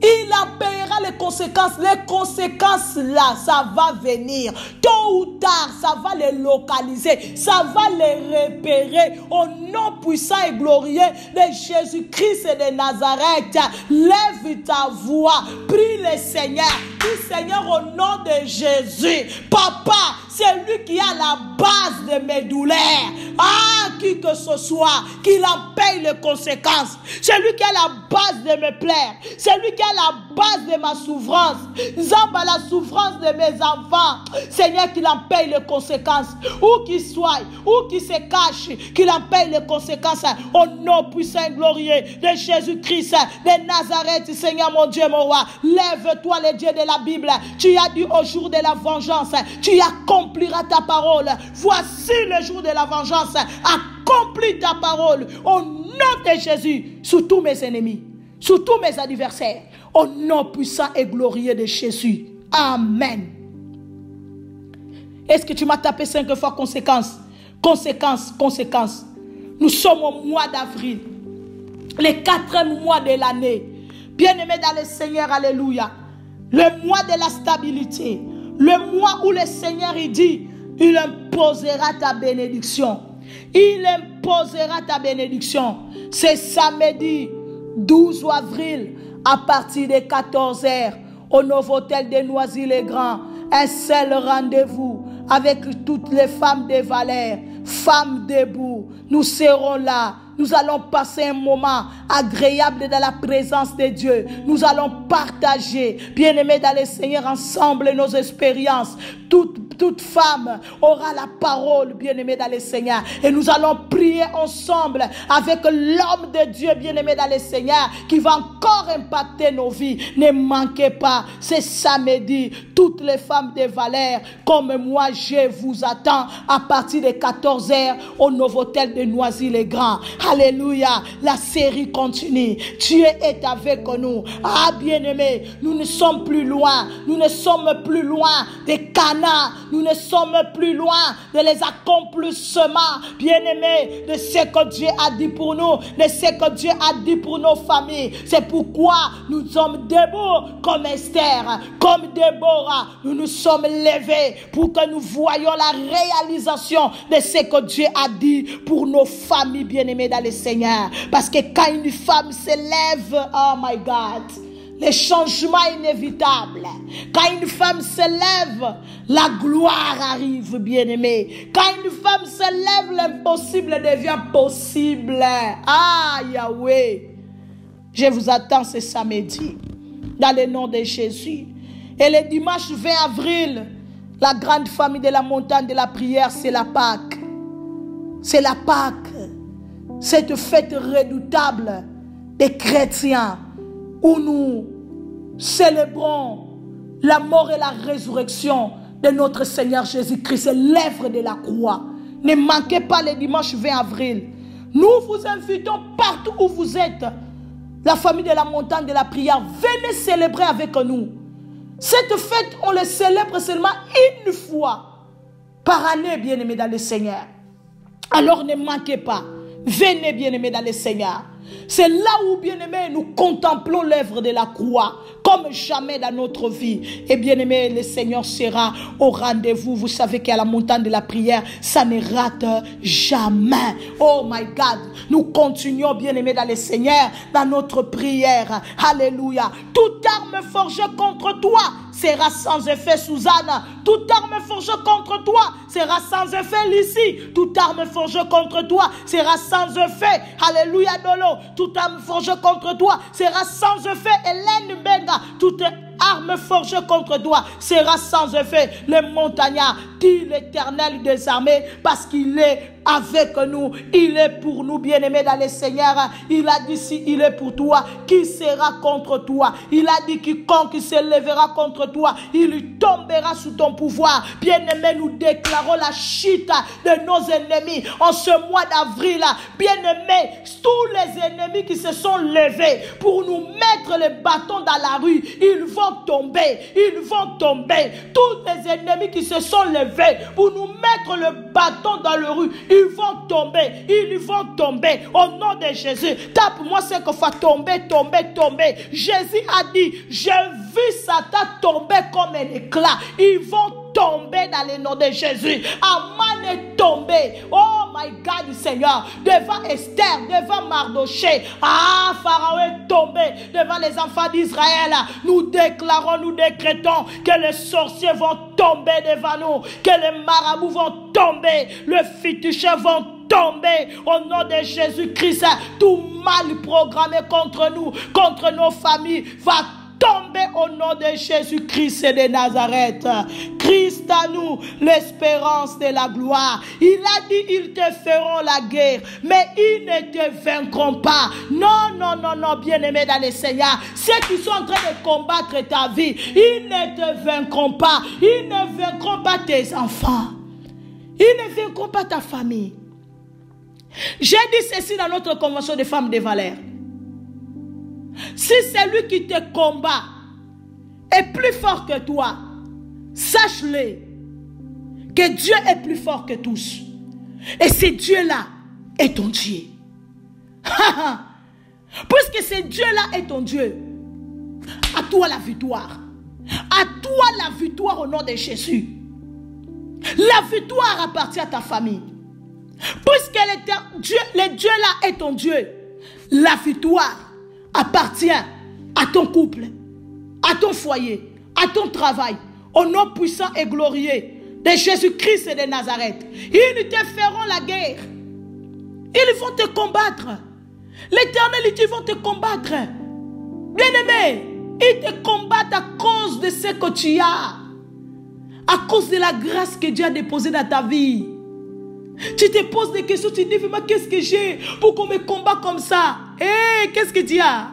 il en paiera les conséquences. Les conséquences là, ça va venir. Tôt ou tard, ça va les localiser. Ça va les repérer. Au nom puissant et glorieux de Jésus-Christ de Nazareth, lève ta voix. Prie le Seigneur. dit, Seigneur, au nom de Jésus, Papa, c'est lui qui a la base de mes douleurs. Ah, qui que ce soit, qu'il en paye les conséquences. C'est lui qui a la base de mes plaies. C'est lui qui a la base de ma souffrance. Zamba, la souffrance de mes enfants. Seigneur, qu'il en paye les conséquences. Où qu'il soit, où qu'il se cache, qu'il en paye les conséquences. Au nom puissant et glorieux de Jésus-Christ de Nazareth, Seigneur mon Dieu, mon roi. Lève-toi, le Dieu de la Bible. Tu as dit au jour de la vengeance, tu accompliras ta parole. Voici le jour de la vengeance. Accomplis ta parole au nom de Jésus sur tous mes ennemis, sur tous mes adversaires. Au nom puissant et glorieux de Jésus. Amen. Est-ce que tu m'as tapé 5 fois conséquence? Conséquence, conséquence. Nous sommes au mois d'avril, le 4e mois de l'année. Bien-aimé dans le Seigneur, alléluia. Le mois de la stabilité. Le mois où le Seigneur il dit, il imposera ta bénédiction. Il imposera ta bénédiction. C'est samedi 12 avril à partir de 14h au Novotel de Noisy-le-Grand. Un seul rendez-vous avec toutes les femmes de valeur, femmes debout. Nous serons là. Nous allons passer un moment agréable dans la présence de Dieu. Nous allons partager, bien-aimés dans le Seigneur, ensemble nos expériences. Toute femme aura la parole, bien-aimée dans le Seigneur. Et nous allons prier ensemble avec l'homme de Dieu, bien-aimé dans le Seigneur, qui va encore impacter nos vies. Ne manquez pas, c'est samedi. Toutes les femmes de valeur, comme moi, je vous attends à partir de 14h au Novotel de Noisy-le-Grand. Alléluia, la série continue. Dieu est avec nous. Ah, bien-aimés, nous ne sommes plus loin. Nous ne sommes plus loin des Cana. Nous ne sommes plus loin de les accomplissements, bien-aimés, de ce que Dieu a dit pour nous, de ce que Dieu a dit pour nos familles. C'est pourquoi nous sommes debout comme Esther, comme Déborah. Nous nous sommes levés pour que nous voyions la réalisation de ce que Dieu a dit pour nos familles, bien-aimées dans le Seigneur. Parce que quand une femme se lève, oh my God, le changement est inévitable. Quand une femme se lève, la gloire arrive, bien-aimé. Quand une femme se lève, l'impossible devient possible. Ah, Yahweh. Je vous attends ce samedi, dans le nom de Jésus. Et le dimanche 20 avril, la grande famille de la montagne de la prière, c'est la Pâque. C'est la Pâque. Cette fête redoutable des chrétiens, où nous célébrons la mort et la résurrection de notre Seigneur Jésus-Christ, c'est l'œuvre de la croix. Ne manquez pas le dimanche 20 avril. Nous vous invitons partout où vous êtes. La famille de la montagne de la prière, venez célébrer avec nous. Cette fête, on le célèbre seulement une fois par année, bien-aimés dans le Seigneur. Alors ne manquez pas. Venez, bien-aimés dans le Seigneur. C'est là où, bien-aimés, nous contemplons l'œuvre de la croix comme jamais dans notre vie. Et bien-aimés, le Seigneur sera au rendez-vous. Vous savez qu'à la montagne de la prière, ça ne rate jamais. Oh my God, nous continuons, bien-aimés dans le Seigneur, dans notre prière. Alléluia. Toute arme forgée contre toi sera sans effet, Suzanne. Toute arme forgée contre toi sera sans effet, Lucie. Toute arme forgée contre toi sera sans effet. Alléluia, Dolo. Toute arme forgée contre toi sera sans effet, Hélène Benga. Toute arme forgée contre toi sera sans effet. Le montagnard dit l'Éternel des armées, parce qu'il est avec nous, il est pour nous, bien-aimés dans le Seigneur. Il a dit, si il est pour toi, qui sera contre toi? Il a dit, quiconque se lèvera contre toi, il tombera sous ton pouvoir. Bien-aimés, nous déclarons la chute de nos ennemis en ce mois d'avril. Bien-aimés, tous les ennemis qui se sont levés pour nous mettre les bâtons dans la rue, ils vont tomber, ils vont tomber. Tous les ennemis qui se sont levés pour nous mettre le bâton dans la rue, ils vont tomber, ils vont tomber. Au nom de Jésus, tape-moi ce qu'il faut tomber, tomber, tomber. Jésus a dit, je vu Satan tomber comme un éclat. Ils vont tomber dans le nom de Jésus. Aman est tombé. Oh my God, Seigneur. Devant Esther, devant Mardoché. Ah, Pharaon est tombé devant les enfants d'Israël. Nous déclarons, nous décrétons que les sorciers vont tomber devant nous. Que les marabouts vont tomber. Les féticheurs vont tomber au nom de Jésus-Christ. Tout mal programmé contre nous, contre nos familles, va tomber au nom de Jésus-Christ de Nazareth. Christ à nous, l'espérance de la gloire. Il a dit, ils te feront la guerre, mais ils ne te vaincront pas. Non, non, non, non, bien-aimé dans le Seigneur. Ceux qui sont en train de combattre ta vie, ils ne te vaincront pas. Ils ne vaincront pas tes enfants. Ils ne vaincront pas ta famille. J'ai dit ceci dans notre convention de femmes de valeur. Si celui qui te combat est plus fort que toi, sache-le que Dieu est plus fort que tous. Et ce Dieu-là est ton Dieu. Puisque ce Dieu-là est ton Dieu, à toi la victoire. À toi la victoire au nom de Jésus. La victoire appartient à ta famille. Puisque le Dieu-là est ton Dieu, la victoire appartient à ton couple, à ton foyer, à ton travail, au nom puissant et glorieux de Jésus-Christ de Nazareth. Ils te feront la guerre. Ils vont te combattre. L'Éternel, ils vont te combattre. Bien-aimé, ils te combattent à cause de ce que tu as. À cause de la grâce que Dieu a déposée dans ta vie. Tu te poses des questions, tu te dis, mais qu'est-ce que j'ai pour qu'on me combat comme ça? Hé, qu'est-ce que tu as?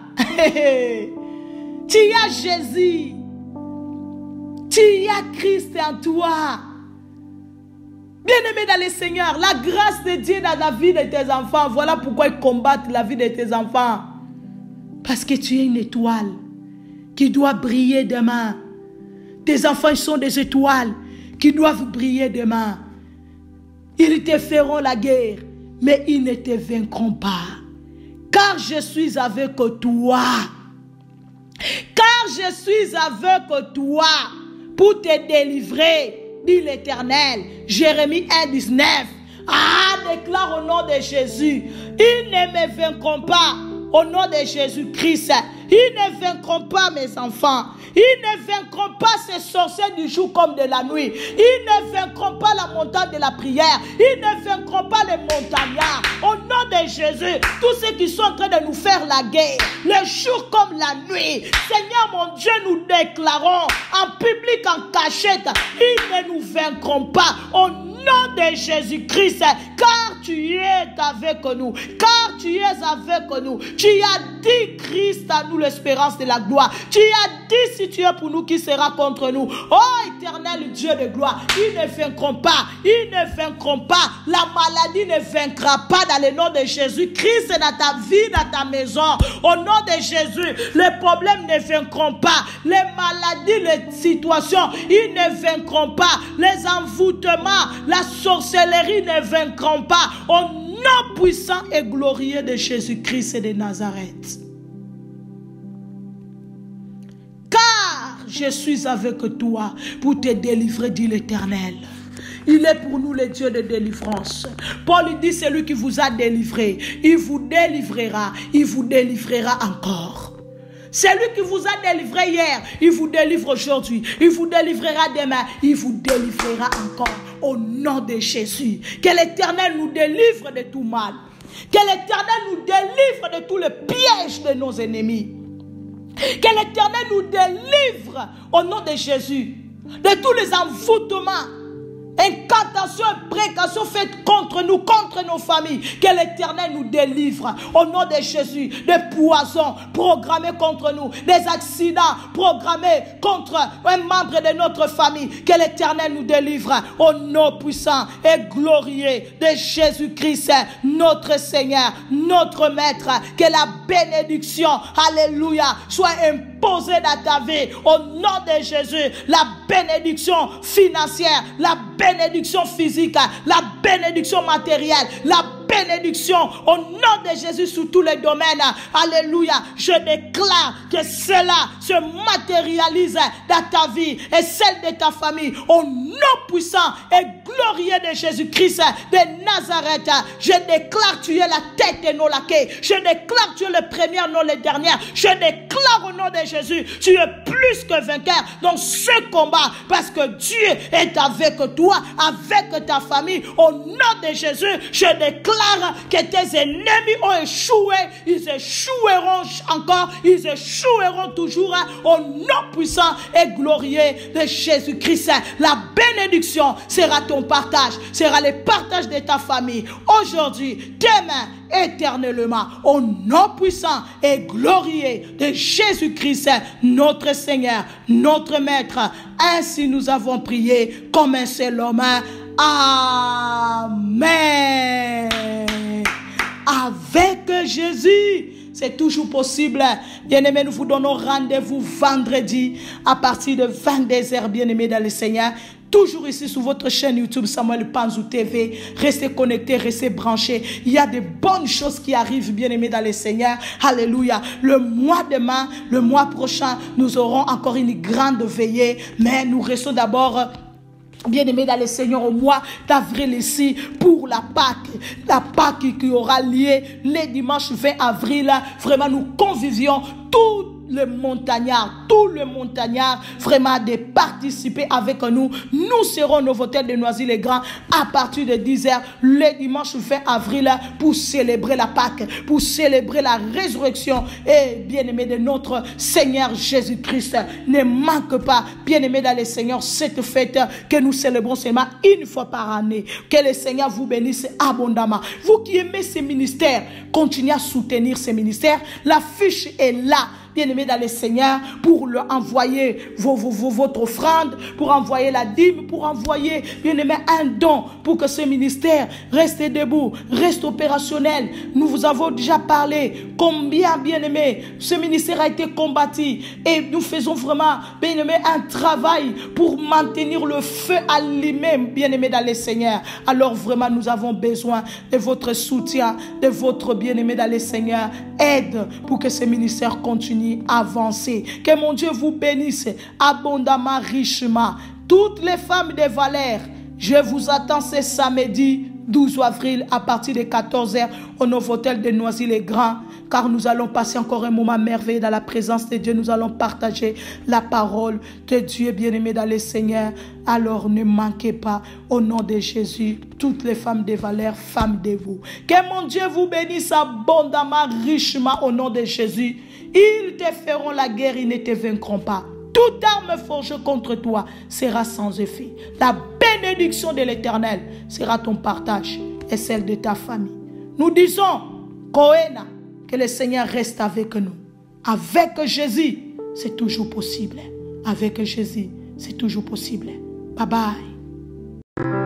Tu as Jésus. Tu as Christ en toi. Bien-aimé dans le Seigneur, la grâce de Dieu dans la vie de tes enfants, voilà pourquoi ils combattent la vie de tes enfants. Parce que tu es une étoile qui doit briller demain. Tes enfants, ils sont des étoiles qui doivent briller demain. Ils te feront la guerre, mais ils ne te vaincront pas. Car je suis avec toi. Car je suis avec toi pour te délivrer, dit l'Éternel. Jérémie 1,19. Ah, déclare au nom de Jésus. Ils ne me vaincront pas au nom de Jésus-Christ. Ils ne vaincront pas mes enfants. Ils ne vaincront pas ces sorciers du jour comme de la nuit. Ils ne vaincront pas la montagne de la prière. Ils ne vaincront pas les montagnards. Au nom de Jésus, tous ceux qui sont en train de nous faire la guerre, le jour comme la nuit, Seigneur mon Dieu, nous déclarons en public, en cachette, ils ne nous vaincront pas. Au nom de Jésus-Christ, car tu es avec nous, car tu es avec nous. Tu as dit, Christ à nous l'espérance de la gloire. Tu as dit, si tu es pour nous, qui sera contre nous? Oh éternel Dieu de gloire, ils ne vaincront pas, ils ne vaincront pas. La maladie ne vaincra pas dans le nom de Jésus. Christ est dans ta vie, dans ta maison. Au nom de Jésus, les problèmes ne vaincront pas. Les maladies, les situations, ils ne vaincront pas. Les envoûtements, la sorcellerie ne vaincront pas. Au nom puissant et glorieux de Jésus-Christ et de Nazareth. Car je suis avec toi pour te délivrer, dit l'Éternel. Il est pour nous le Dieu de délivrance. Paul dit, celui qui vous a délivré, il vous délivrera encore. Celui qui vous a délivré hier, il vous délivre aujourd'hui. Il vous délivrera demain. Il vous délivrera encore. Au nom de Jésus. Que l'Éternel nous délivre de tout mal. Que l'Éternel nous délivre de tous les pièges de nos ennemis. Que l'Éternel nous délivre au nom de Jésus de tous les envoûtements, incantations et précautions faites contre nous, contre nos familles. Que l'Éternel nous délivre au nom de Jésus des poisons programmés contre nous, des accidents programmés contre un membre de notre famille. Que l'Éternel nous délivre au nom puissant et glorieux de Jésus-Christ, notre Seigneur, notre Maître. Que la bénédiction, alléluia, soit imposée dans ta vie au nom de Jésus. La bénédiction financière, la bénédiction physique, la bénédiction matérielle, la bénédiction au nom de Jésus sur tous les domaines. Alléluia. Je déclare que cela se matérialise dans ta vie et celle de ta famille au nom puissant et glorieux de Jésus-Christ de Nazareth. Je déclare tu es la tête et non la queue. Je déclare tu es le premier, non le dernier. Je déclare au nom de Jésus, tu es plus que vainqueur dans ce combat parce que Dieu est avec toi, avec ta famille. Au nom de Jésus, je déclare que tes ennemis ont échoué. Ils échoueront encore. Ils échoueront toujours au nom puissant et glorieux de Jésus-Christ. La bénédiction sera ton partage, sera le partage de ta famille. Aujourd'hui, demain, éternellement, au nom puissant et glorieux de Jésus-Christ, notre Seigneur, notre Maître. Ainsi nous avons prié comme un seul homme. Amen. Avec Jésus, c'est toujours possible. Bien-aimés, nous vous donnons rendez-vous vendredi à partir de 22h, bien-aimés dans le Seigneur. Toujours ici sur votre chaîne YouTube Samuel Panzou TV. Restez connectés, restez branchés. Il y a de bonnes choses qui arrivent, bien-aimés dans le Seigneur. Alléluia. Le mois demain, le mois prochain, nous aurons encore une grande veillée. Mais nous restons d'abord bien-aimés dans le Seigneur au mois d'avril ici pour la Pâque qui aura lieu le dimanche 20 avril. Vraiment, nous convivions tout le montagnard, vraiment de participer avec nous. Nous serons au Novotel de Noisy-le-Grand à partir de 10h le dimanche 20 avril pour célébrer la Pâque, pour célébrer la résurrection et bien-aimé de notre Seigneur Jésus-Christ. Ne manque pas, bien-aimé dans le Seigneur, cette fête que nous célébrons seulement une fois par année. Que le Seigneur vous bénisse abondamment. Vous qui aimez ces ministères, continuez à soutenir ces ministères. L'affiche est là, bien-aimés dans le Seigneur, pour leur envoyer votre offrande, pour envoyer la dîme, pour envoyer, bien-aimés, un don, pour que ce ministère reste debout, reste opérationnel. Nous vous avons déjà parlé combien, bien-aimés, ce ministère a été combattu et nous faisons vraiment, bien-aimés, un travail pour maintenir le feu allumé, bien-aimés dans le Seigneur. Alors vraiment, nous avons besoin de votre soutien, de votre, bien-aimé dans le Seigneur, aide pour que ce ministère continue à avancer. Que mon Dieu vous bénisse abondamment, richement. Toutes les femmes de valeur, je vous attends ce samedi 12 avril à partir de 14h au Novotel de Noisy-le-Grand, car nous allons passer encore un moment merveilleux dans la présence de Dieu. Nous allons partager la parole de Dieu, bien-aimé dans le Seigneur. Alors ne manquez pas, au nom de Jésus, toutes les femmes de valeur, femmes de vous. Que mon Dieu vous bénisse abondamment, richement au nom de Jésus. Ils te feront la guerre, ils ne te vaincront pas. Toute arme forgée contre toi sera sans effet. La bénédiction de l'Éternel sera ton partage et celle de ta famille. Nous disons, Koena, que le Seigneur reste avec nous. Avec Jésus, c'est toujours possible. Avec Jésus, c'est toujours possible. Bye bye.